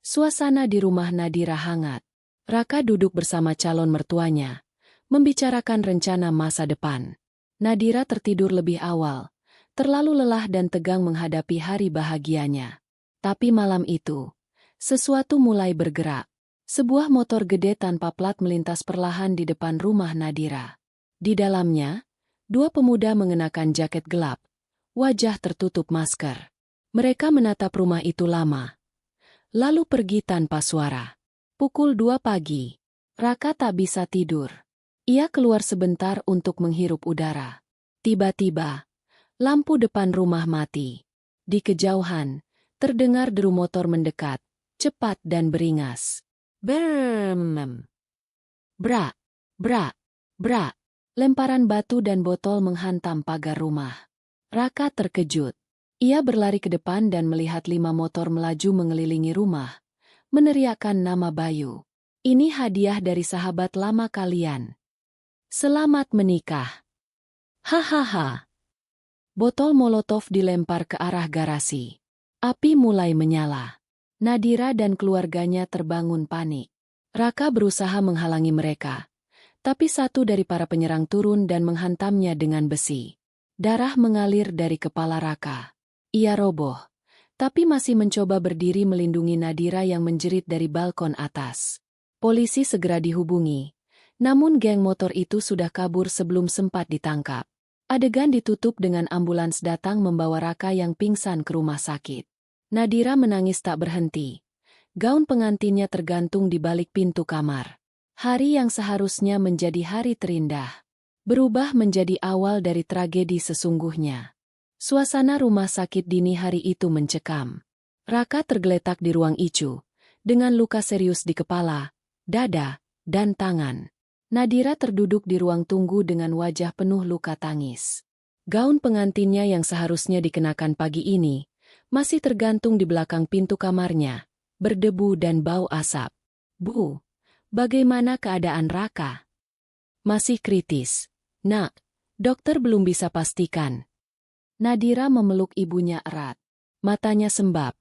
suasana di rumah Nadira hangat. Raka duduk bersama calon mertuanya, membicarakan rencana masa depan. Nadira tertidur lebih awal, terlalu lelah dan tegang menghadapi hari bahagianya. Tapi malam itu, sesuatu mulai bergerak. Sebuah motor gede tanpa plat melintas perlahan di depan rumah Nadira. Di dalamnya, dua pemuda mengenakan jaket gelap, wajah tertutup masker. Mereka menatap rumah itu lama, lalu pergi tanpa suara. Pukul 2 pagi, Raka tak bisa tidur. Ia keluar sebentar untuk menghirup udara. Tiba-tiba, lampu depan rumah mati. Di kejauhan, terdengar deru motor mendekat, cepat dan beringas. Bermem. Brak, brak, brak. Lemparan batu dan botol menghantam pagar rumah. Raka terkejut. Ia berlari ke depan dan melihat 5 motor melaju mengelilingi rumah, meneriakkan nama Bayu. Ini hadiah dari sahabat lama kalian. Selamat menikah. Hahaha. Botol molotov dilempar ke arah garasi. Api mulai menyala. Nadira dan keluarganya terbangun panik. Raka berusaha menghalangi mereka, tapi satu dari para penyerang turun dan menghantamnya dengan besi. Darah mengalir dari kepala Raka. Ia roboh, tapi masih mencoba berdiri melindungi Nadira yang menjerit dari balkon atas. Polisi segera dihubungi, namun geng motor itu sudah kabur sebelum sempat ditangkap. Adegan ditutup dengan ambulans datang membawa Raka yang pingsan ke rumah sakit. Nadira menangis tak berhenti. Gaun pengantinnya tergantung di balik pintu kamar. Hari yang seharusnya menjadi hari terindah, berubah menjadi awal dari tragedi sesungguhnya. Suasana rumah sakit dini hari itu mencekam. Raka tergeletak di ruang ICU, dengan luka serius di kepala, dada, dan tangan. Nadira terduduk di ruang tunggu dengan wajah penuh luka tangis. Gaun pengantinnya yang seharusnya dikenakan pagi ini, masih tergantung di belakang pintu kamarnya, berdebu dan bau asap. Bu, bagaimana keadaan Raka? Masih kritis. Nak, dokter belum bisa pastikan. Nadira memeluk ibunya erat. Matanya sembab,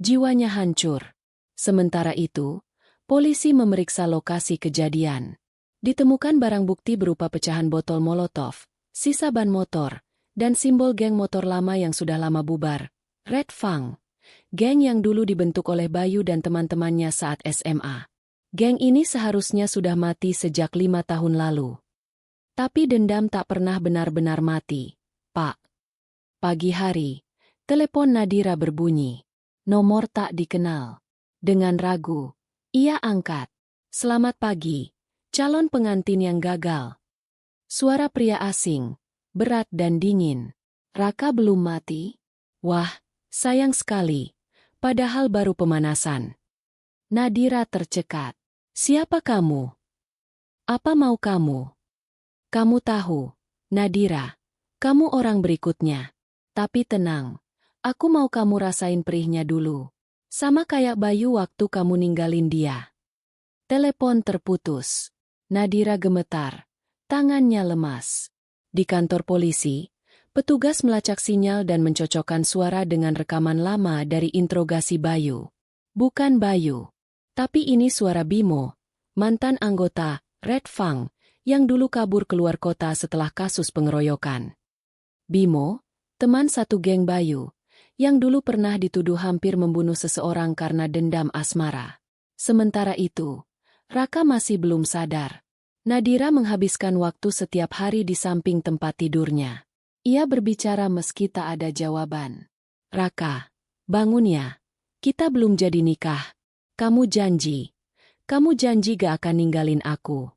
jiwanya hancur. Sementara itu, polisi memeriksa lokasi kejadian. Ditemukan barang bukti berupa pecahan botol molotov, sisa ban motor, dan simbol geng motor lama yang sudah lama bubar. Red Fang, geng yang dulu dibentuk oleh Bayu dan teman-temannya saat SMA. Geng ini seharusnya sudah mati sejak 5 tahun lalu. Tapi dendam tak pernah benar-benar mati, Pak. Pagi hari, telepon Nadira berbunyi. Nomor tak dikenal. Dengan ragu, ia angkat. Selamat pagi, calon pengantin yang gagal. Suara pria asing, berat dan dingin. Raka belum mati? Wah, sayang sekali. padahal baru pemanasan. Nadira tercekat. Siapa kamu? Apa mau kamu? Kamu tahu, Nadira, kamu orang berikutnya. Tapi tenang, aku mau kamu rasain perihnya dulu. Sama kayak Bayu waktu kamu ninggalin dia. Telepon terputus. Nadira gemetar. Tangannya lemas. Di kantor polisi, petugas melacak sinyal dan mencocokkan suara dengan rekaman lama dari interogasi Bayu. Bukan Bayu. Tapi ini suara Bimo, mantan anggota Red Fang, yang dulu kabur keluar kota setelah kasus pengeroyokan. Bimo, teman satu geng Bayu, yang dulu pernah dituduh hampir membunuh seseorang karena dendam asmara. Sementara itu, Raka masih belum sadar. Nadira menghabiskan waktu setiap hari di samping tempat tidurnya. Ia berbicara meski tak ada jawaban. Raka, bangun ya. Kita belum jadi nikah. Kamu janji gak akan ninggalin aku.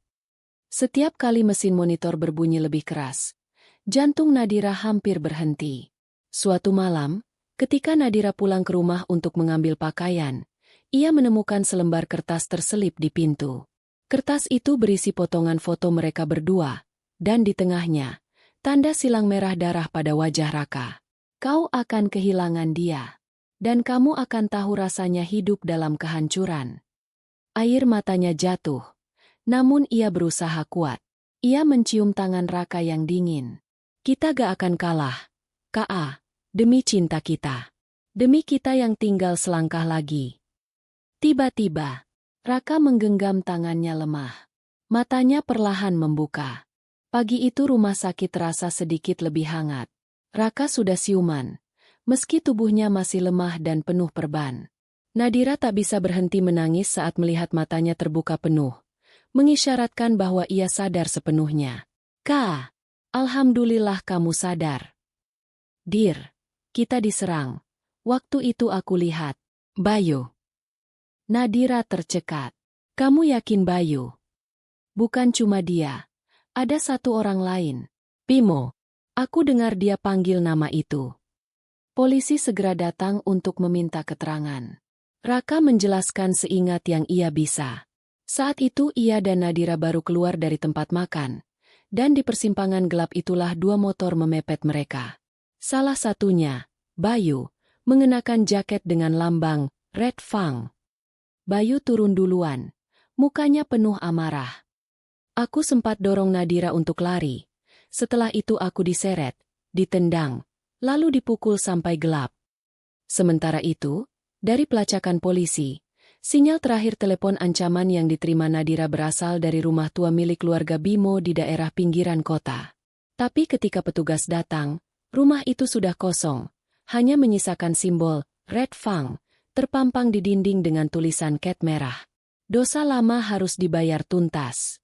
Setiap kali mesin monitor berbunyi lebih keras, jantung Nadira hampir berhenti. Suatu malam, ketika Nadira pulang ke rumah untuk mengambil pakaian, ia menemukan selembar kertas terselip di pintu. Kertas itu berisi potongan foto mereka berdua, dan di tengahnya, tanda silang merah darah pada wajah Raka. Kau akan kehilangan dia. Dan kamu akan tahu rasanya hidup dalam kehancuran. Air matanya jatuh. Namun ia berusaha kuat. Ia mencium tangan Raka yang dingin. Kita gak akan kalah. Ka, demi cinta kita. Demi kita yang tinggal selangkah lagi. Tiba-tiba, Raka menggenggam tangannya lemah. Matanya perlahan membuka. Pagi itu rumah sakit terasa sedikit lebih hangat. Raka sudah siuman. Meski tubuhnya masih lemah dan penuh perban. Nadira tak bisa berhenti menangis saat melihat matanya terbuka penuh, mengisyaratkan bahwa ia sadar sepenuhnya. Kak, alhamdulillah kamu sadar. Dir, kita diserang. Waktu itu aku lihat. Bayu. Nadira tercekat. Kamu yakin Bayu? Bukan cuma dia. Ada satu orang lain. Bimo. Aku dengar dia panggil nama itu. Polisi segera datang untuk meminta keterangan. Raka menjelaskan seingat yang ia bisa. Saat itu ia dan Nadira baru keluar dari tempat makan, dan di persimpangan gelap itulah dua motor memepet mereka. Salah satunya, Bayu, mengenakan jaket dengan lambang Red Fang. Bayu turun duluan, mukanya penuh amarah. Aku sempat dorong Nadira untuk lari. Setelah itu aku diseret, ditendang, lalu dipukul sampai gelap. Sementara itu, dari pelacakan polisi, sinyal terakhir telepon ancaman yang diterima Nadira berasal dari rumah tua milik keluarga Bimo di daerah pinggiran kota. Tapi ketika petugas datang, rumah itu sudah kosong, hanya menyisakan simbol Red Fang terpampang di dinding dengan tulisan cat merah. Dosa lama harus dibayar tuntas.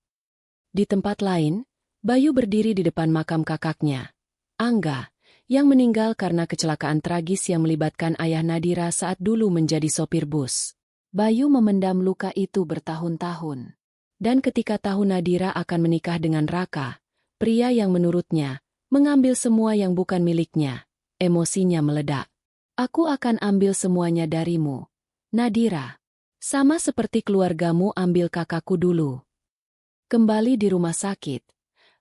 Di tempat lain, Bayu berdiri di depan makam kakaknya, Angga, yang meninggal karena kecelakaan tragis yang melibatkan ayah Nadira saat dulu menjadi sopir bus. Bayu memendam luka itu bertahun-tahun. Dan ketika tahu Nadira akan menikah dengan Raka, pria yang menurutnya mengambil semua yang bukan miliknya, emosinya meledak. Aku akan ambil semuanya darimu, Nadira. Sama seperti keluargamu ambil kakakku dulu. Kembali di rumah sakit,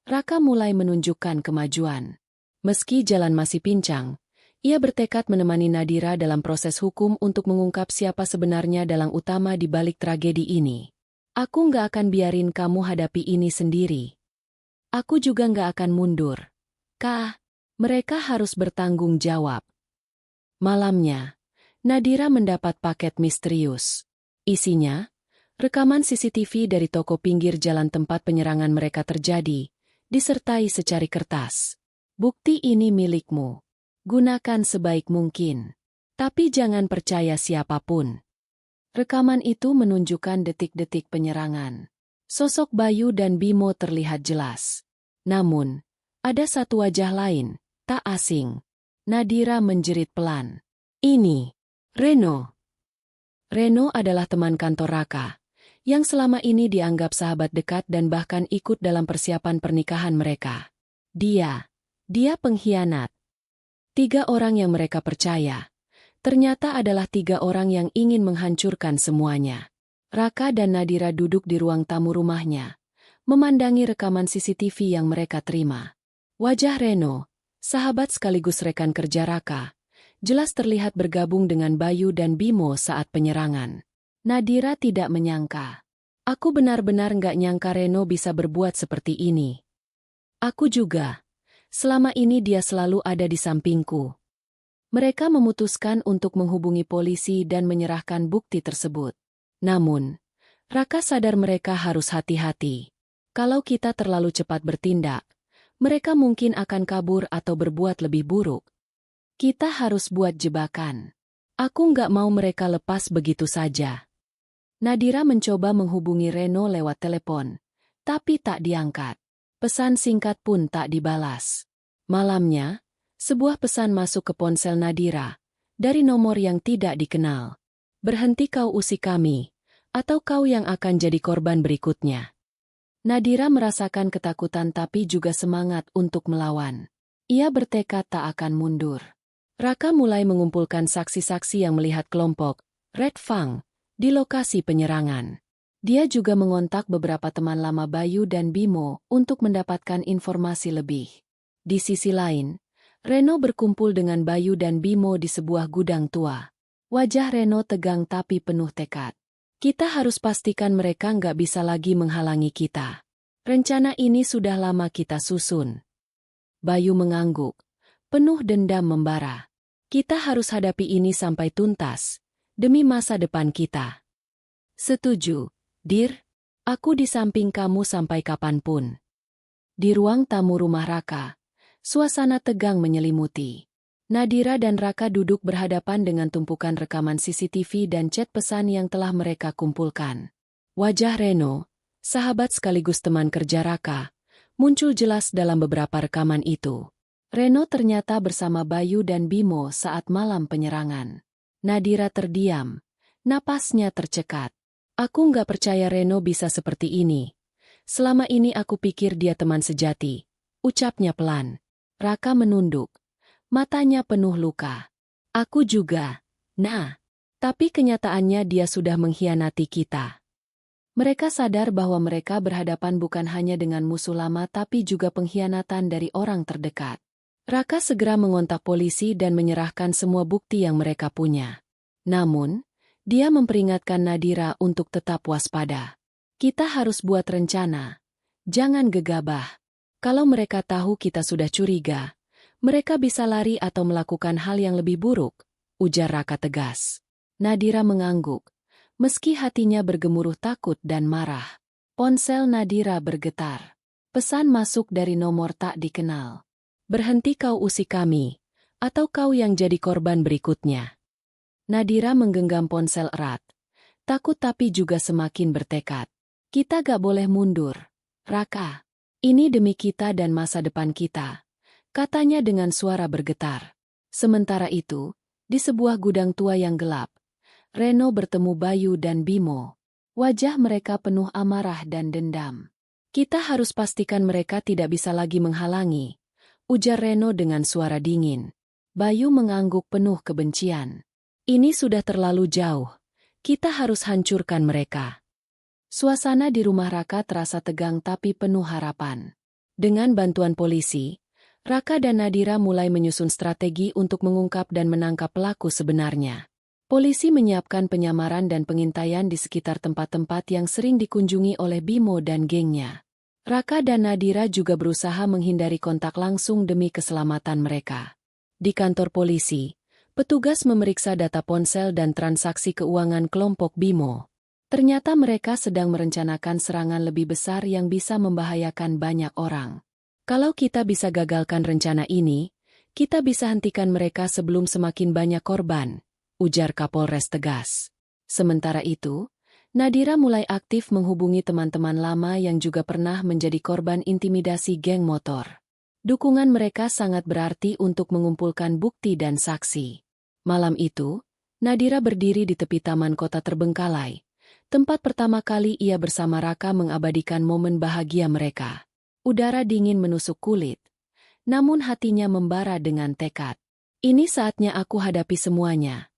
Raka mulai menunjukkan kemajuan. Meski jalan masih pincang, ia bertekad menemani Nadira dalam proses hukum untuk mengungkap siapa sebenarnya dalang utama di balik tragedi ini. Aku nggak akan biarin kamu hadapi ini sendiri. Aku juga nggak akan mundur. Kak, mereka harus bertanggung jawab. Malamnya, Nadira mendapat paket misterius. Isinya, rekaman CCTV dari toko pinggir jalan tempat penyerangan mereka terjadi, disertai secari kertas. Bukti ini milikmu. Gunakan sebaik mungkin. Tapi jangan percaya siapapun. Rekaman itu menunjukkan detik-detik penyerangan. Sosok Bayu dan Bimo terlihat jelas. Namun, ada satu wajah lain, tak asing. Nadira menjerit pelan. Ini, Reno. Reno adalah teman kantor Raka, yang selama ini dianggap sahabat dekat dan bahkan ikut dalam persiapan pernikahan mereka. Dia pengkhianat. 3 orang yang mereka percaya, Ternyata adalah 3 orang yang ingin menghancurkan semuanya. Raka dan Nadira duduk di ruang tamu rumahnya, memandangi rekaman CCTV yang mereka terima. Wajah Reno, sahabat sekaligus rekan kerja Raka, jelas terlihat bergabung dengan Bayu dan Bimo saat penyerangan. Nadira tidak menyangka. Aku benar-benar nggak nyangka Reno bisa berbuat seperti ini. Aku juga. Selama ini dia selalu ada di sampingku. Mereka memutuskan untuk menghubungi polisi dan menyerahkan bukti tersebut. Namun, Raka sadar mereka harus hati-hati. Kalau kita terlalu cepat bertindak, mereka mungkin akan kabur atau berbuat lebih buruk. Kita harus buat jebakan. Aku nggak mau mereka lepas begitu saja. Nadira mencoba menghubungi Reno lewat telepon, tapi tak diangkat. Pesan singkat pun tak dibalas. Malamnya, sebuah pesan masuk ke ponsel Nadira, dari nomor yang tidak dikenal. Berhenti kau usik kami, atau kau yang akan jadi korban berikutnya. Nadira merasakan ketakutan tapi juga semangat untuk melawan. Ia bertekad tak akan mundur. Raka mulai mengumpulkan saksi-saksi yang melihat kelompok Red Fang di lokasi penyerangan. Dia juga mengontak beberapa teman lama Bayu dan Bimo untuk mendapatkan informasi lebih. Di sisi lain, Reno berkumpul dengan Bayu dan Bimo di sebuah gudang tua. Wajah Reno tegang tapi penuh tekad. Kita harus pastikan mereka nggak bisa lagi menghalangi kita. Rencana ini sudah lama kita susun. Bayu mengangguk, penuh dendam membara. Kita harus hadapi ini sampai tuntas, demi masa depan kita. Setuju, Dir. Aku di samping kamu sampai kapanpun. Di ruang tamu rumah Raka, suasana tegang menyelimuti. Nadira dan Raka duduk berhadapan dengan tumpukan rekaman CCTV dan chat pesan yang telah mereka kumpulkan. Wajah Reno, sahabat sekaligus teman kerja Raka, muncul jelas dalam beberapa rekaman itu. Reno ternyata bersama Bayu dan Bimo saat malam penyerangan. Nadira terdiam, napasnya tercekat. Aku nggak percaya Reno bisa seperti ini. Selama ini aku pikir dia teman sejati, ucapnya pelan. Raka menunduk, matanya penuh luka. Aku juga. Nah, tapi kenyataannya dia sudah mengkhianati kita. Mereka sadar bahwa mereka berhadapan bukan hanya dengan musuh lama tapi juga pengkhianatan dari orang terdekat. Raka segera mengontak polisi dan menyerahkan semua bukti yang mereka punya. Namun, dia memperingatkan Nadira untuk tetap waspada. Kita harus buat rencana. Jangan gegabah. Kalau mereka tahu kita sudah curiga, mereka bisa lari atau melakukan hal yang lebih buruk, ujar Raka tegas. Nadira mengangguk, meski hatinya bergemuruh takut dan marah. Ponsel Nadira bergetar. Pesan masuk dari nomor tak dikenal. Berhenti kau usik kami, atau kau yang jadi korban berikutnya. Nadira menggenggam ponsel erat. Takut tapi juga semakin bertekad. Kita gak boleh mundur. Raka, ini demi kita dan masa depan kita, katanya dengan suara bergetar. Sementara itu, di sebuah gudang tua yang gelap, Reno bertemu Bayu dan Bimo. Wajah mereka penuh amarah dan dendam. Kita harus pastikan mereka tidak bisa lagi menghalangi, ujar Reno dengan suara dingin. Bayu mengangguk penuh kebencian. Ini sudah terlalu jauh. Kita harus hancurkan mereka. Suasana di rumah Raka terasa tegang tapi penuh harapan. Dengan bantuan polisi, Raka dan Nadira mulai menyusun strategi untuk mengungkap dan menangkap pelaku sebenarnya. Polisi menyiapkan penyamaran dan pengintaian di sekitar tempat-tempat yang sering dikunjungi oleh Bimo dan gengnya. Raka dan Nadira juga berusaha menghindari kontak langsung demi keselamatan mereka. Di kantor polisi, petugas memeriksa data ponsel dan transaksi keuangan kelompok Bimo. Ternyata mereka sedang merencanakan serangan lebih besar yang bisa membahayakan banyak orang. Kalau kita bisa gagalkan rencana ini, kita bisa hentikan mereka sebelum semakin banyak korban, ujar Kapolres tegas. Sementara itu, Nadira mulai aktif menghubungi teman-teman lama yang juga pernah menjadi korban intimidasi geng motor. Dukungan mereka sangat berarti untuk mengumpulkan bukti dan saksi. Malam itu, Nadira berdiri di tepi taman kota terbengkalai, tempat pertama kali ia bersama Raka mengabadikan momen bahagia mereka. Udara dingin menusuk kulit, namun hatinya membara dengan tekad. Ini saatnya aku hadapi semuanya.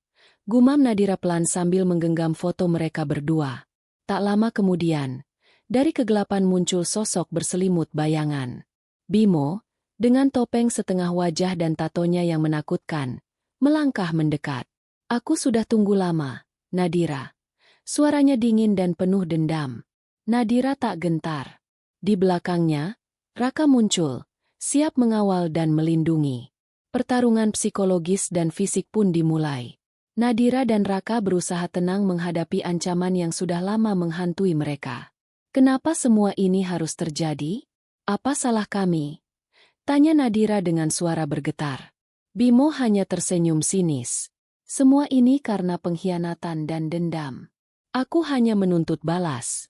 Gumam Nadira pelan sambil menggenggam foto mereka berdua. Tak lama kemudian, dari kegelapan muncul sosok berselimut bayangan. Bimo, dengan topeng setengah wajah dan tatonya yang menakutkan, melangkah mendekat. Aku sudah tunggu lama, Nadira. Suaranya dingin dan penuh dendam. Nadira tak gentar. Di belakangnya, Raka muncul, siap mengawal dan melindungi. Pertarungan psikologis dan fisik pun dimulai. Nadira dan Raka berusaha tenang menghadapi ancaman yang sudah lama menghantui mereka. Kenapa semua ini harus terjadi? Apa salah kami? Tanya Nadira dengan suara bergetar. Bimo hanya tersenyum sinis. Semua ini karena pengkhianatan dan dendam. Aku hanya menuntut balas.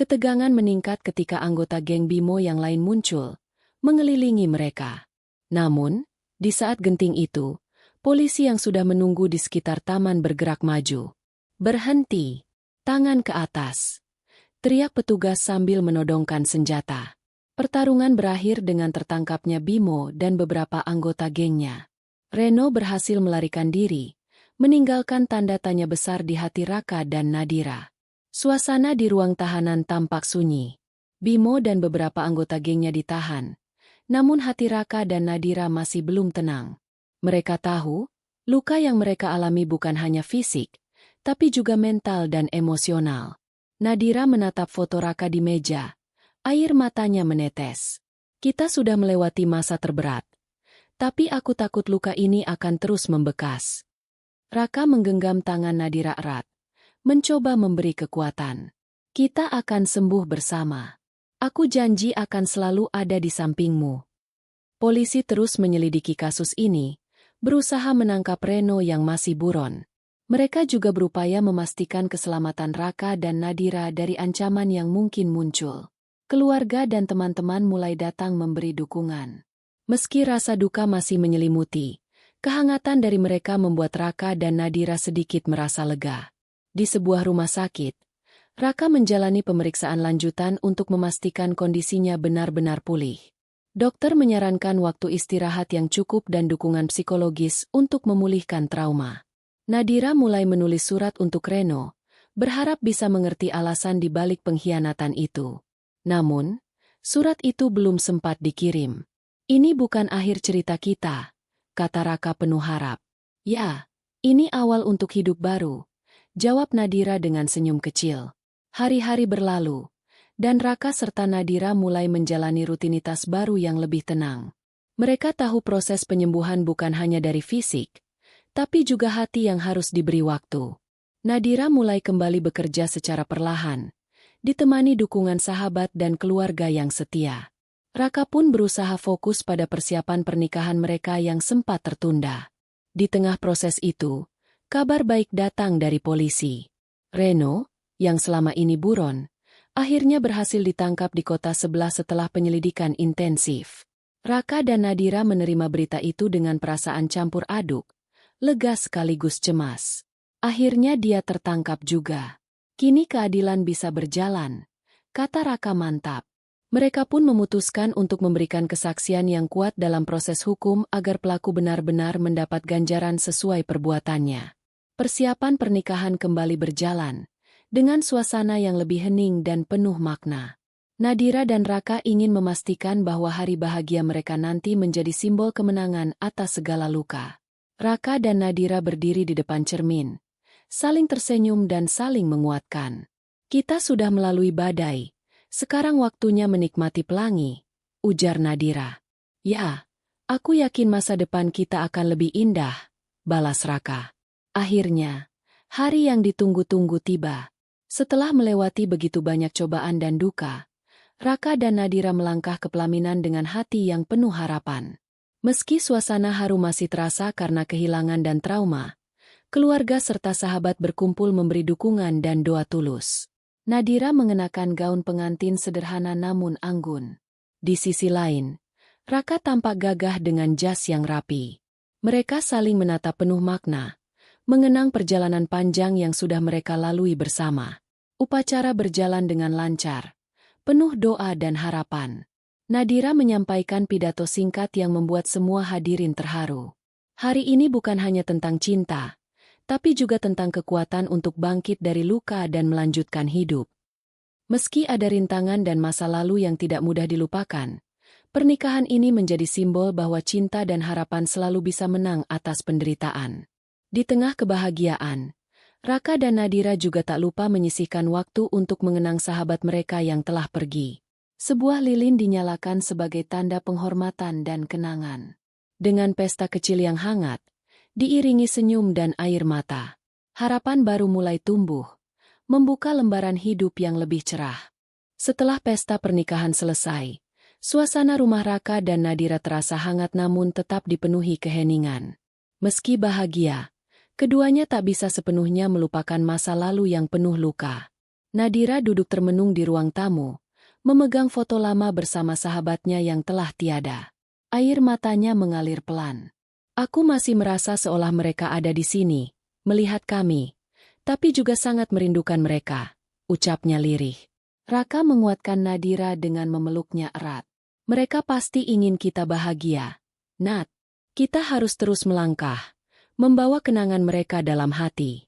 Ketegangan meningkat ketika anggota geng Bimo yang lain muncul, mengelilingi mereka. Namun, di saat genting itu, polisi yang sudah menunggu di sekitar taman bergerak maju. Berhenti, tangan ke atas. Teriak petugas sambil menodongkan senjata. Pertarungan berakhir dengan tertangkapnya Bimo dan beberapa anggota gengnya. Reno berhasil melarikan diri, meninggalkan tanda tanya besar di hati Raka dan Nadira. Suasana di ruang tahanan tampak sunyi. Bimo dan beberapa anggota gengnya ditahan, namun hati Raka dan Nadira masih belum tenang. Mereka tahu, luka yang mereka alami bukan hanya fisik, tapi juga mental dan emosional. Nadira menatap foto Raka di meja, air matanya menetes. Kita sudah melewati masa terberat, tapi aku takut luka ini akan terus membekas. Raka menggenggam tangan Nadira erat, mencoba memberi kekuatan. Kita akan sembuh bersama. Aku janji akan selalu ada di sampingmu. Polisi terus menyelidiki kasus ini, berusaha menangkap Reno yang masih buron. Mereka juga berupaya memastikan keselamatan Raka dan Nadira dari ancaman yang mungkin muncul. Keluarga dan teman-teman mulai datang memberi dukungan. Meski rasa duka masih menyelimuti, kehangatan dari mereka membuat Raka dan Nadira sedikit merasa lega. Di sebuah rumah sakit, Raka menjalani pemeriksaan lanjutan untuk memastikan kondisinya benar-benar pulih. Dokter menyarankan waktu istirahat yang cukup dan dukungan psikologis untuk memulihkan trauma. Nadira mulai menulis surat untuk Reno, berharap bisa mengerti alasan di balik pengkhianatan itu. Namun, surat itu belum sempat dikirim. Ini bukan akhir cerita kita, kata Raka penuh harap. Ya, ini awal untuk hidup baru, jawab Nadira dengan senyum kecil. Hari-hari berlalu, dan Raka serta Nadira mulai menjalani rutinitas baru yang lebih tenang. Mereka tahu proses penyembuhan bukan hanya dari fisik, tapi juga hati yang harus diberi waktu. Nadira mulai kembali bekerja secara perlahan, ditemani dukungan sahabat dan keluarga yang setia. Raka pun berusaha fokus pada persiapan pernikahan mereka yang sempat tertunda. Di tengah proses itu, kabar baik datang dari polisi. Reno, yang selama ini buron, akhirnya berhasil ditangkap di kota sebelah setelah penyelidikan intensif. Raka dan Nadira menerima berita itu dengan perasaan campur aduk, lega sekaligus cemas. Akhirnya dia tertangkap juga. Kini keadilan bisa berjalan, kata Raka mantap. Mereka pun memutuskan untuk memberikan kesaksian yang kuat dalam proses hukum agar pelaku benar-benar mendapat ganjaran sesuai perbuatannya. Persiapan pernikahan kembali berjalan, dengan suasana yang lebih hening dan penuh makna. Nadira dan Raka ingin memastikan bahwa hari bahagia mereka nanti menjadi simbol kemenangan atas segala luka. Raka dan Nadira berdiri di depan cermin, saling tersenyum dan saling menguatkan. Kita sudah melalui badai. Sekarang waktunya menikmati pelangi, ujar Nadira. Ya, aku yakin masa depan kita akan lebih indah, balas Raka. Akhirnya, hari yang ditunggu-tunggu tiba. Setelah melewati begitu banyak cobaan dan duka, Raka dan Nadira melangkah ke pelaminan dengan hati yang penuh harapan. Meski suasana haru masih terasa karena kehilangan dan trauma, keluarga serta sahabat berkumpul memberi dukungan dan doa tulus. Nadira mengenakan gaun pengantin sederhana namun anggun. Di sisi lain, Raka tampak gagah dengan jas yang rapi. Mereka saling menatap penuh makna, mengenang perjalanan panjang yang sudah mereka lalui bersama. Upacara berjalan dengan lancar, penuh doa dan harapan. Nadira menyampaikan pidato singkat yang membuat semua hadirin terharu. Hari ini bukan hanya tentang cinta, tapi juga tentang kekuatan untuk bangkit dari luka dan melanjutkan hidup. Meski ada rintangan dan masa lalu yang tidak mudah dilupakan, pernikahan ini menjadi simbol bahwa cinta dan harapan selalu bisa menang atas penderitaan. Di tengah kebahagiaan, Raka dan Nadira juga tak lupa menyisihkan waktu untuk mengenang sahabat mereka yang telah pergi. Sebuah lilin dinyalakan sebagai tanda penghormatan dan kenangan. Dengan pesta kecil yang hangat, diiringi senyum dan air mata, harapan baru mulai tumbuh, membuka lembaran hidup yang lebih cerah. Setelah pesta pernikahan selesai, suasana rumah Raka dan Nadira terasa hangat namun tetap dipenuhi keheningan. Meski bahagia, keduanya tak bisa sepenuhnya melupakan masa lalu yang penuh luka. Nadira duduk termenung di ruang tamu, memegang foto lama bersama sahabatnya yang telah tiada. Air matanya mengalir pelan. Aku masih merasa seolah mereka ada di sini, melihat kami, tapi juga sangat merindukan mereka, ucapnya lirih. Raka menguatkan Nadira dengan memeluknya erat. Mereka pasti ingin kita bahagia. Nat, kita harus terus melangkah, membawa kenangan mereka dalam hati.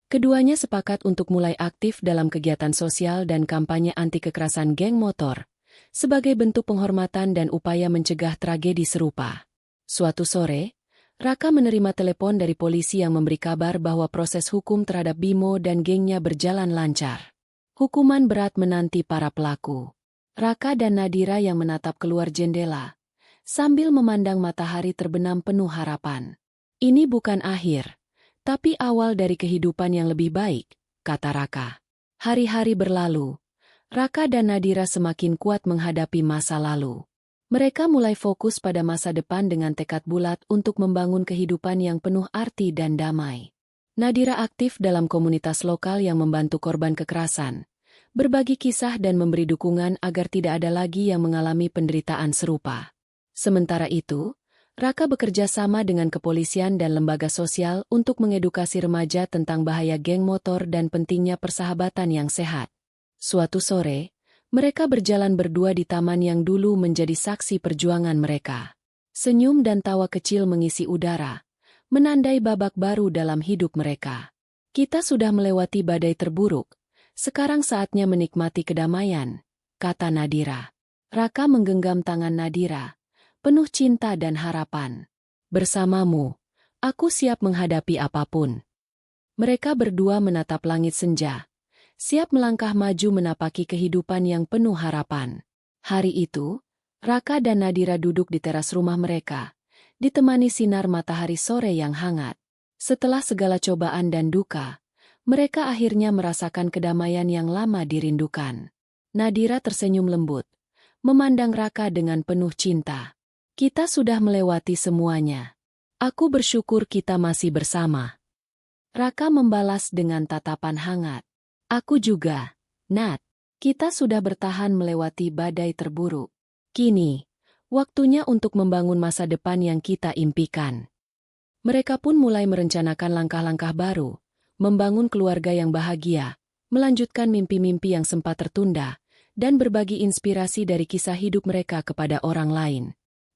Keduanya sepakat untuk mulai aktif dalam kegiatan sosial dan kampanye anti kekerasan geng motor, sebagai bentuk penghormatan dan upaya mencegah tragedi serupa. Suatu sore, Raka menerima telepon dari polisi yang memberi kabar bahwa proses hukum terhadap Bimo dan gengnya berjalan lancar. Hukuman berat menanti para pelaku. Raka dan Nadira yang menatap keluar jendela, sambil memandang matahari terbenam penuh harapan. Ini bukan akhir, tapi awal dari kehidupan yang lebih baik, kata Raka. Hari-hari berlalu, Raka dan Nadira semakin kuat menghadapi masa lalu. Mereka mulai fokus pada masa depan dengan tekad bulat untuk membangun kehidupan yang penuh arti dan damai. Nadira aktif dalam komunitas lokal yang membantu korban kekerasan, berbagi kisah dan memberi dukungan agar tidak ada lagi yang mengalami penderitaan serupa. Sementara itu, Raka bekerja sama dengan kepolisian dan lembaga sosial untuk mengedukasi remaja tentang bahaya geng motor dan pentingnya persahabatan yang sehat. Suatu sore, mereka berjalan berdua di taman yang dulu menjadi saksi perjuangan mereka. Senyum dan tawa kecil mengisi udara, menandai babak baru dalam hidup mereka. Kita sudah melewati badai terburuk, sekarang saatnya menikmati kedamaian, kata Nadira. Raka menggenggam tangan Nadira, penuh cinta dan harapan. Bersamamu, aku siap menghadapi apapun. Mereka berdua menatap langit senja, siap melangkah maju menapaki kehidupan yang penuh harapan. Hari itu, Raka dan Nadira duduk di teras rumah mereka, ditemani sinar matahari sore yang hangat. Setelah segala cobaan dan duka, mereka akhirnya merasakan kedamaian yang lama dirindukan. Nadira tersenyum lembut, memandang Raka dengan penuh cinta. Kita sudah melewati semuanya. Aku bersyukur kita masih bersama. Raka membalas dengan tatapan hangat. Aku juga, Nat. Kita sudah bertahan melewati badai terburuk. Kini, waktunya untuk membangun masa depan yang kita impikan. Mereka pun mulai merencanakan langkah-langkah baru, membangun keluarga yang bahagia, melanjutkan mimpi-mimpi yang sempat tertunda, dan berbagi inspirasi dari kisah hidup mereka kepada orang lain.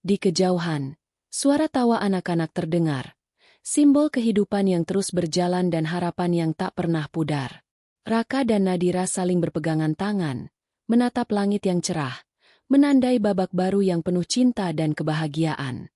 Di kejauhan, suara tawa anak-anak terdengar, simbol kehidupan yang terus berjalan dan harapan yang tak pernah pudar. Raka dan Nadira saling berpegangan tangan, menatap langit yang cerah, menandai babak baru yang penuh cinta dan kebahagiaan.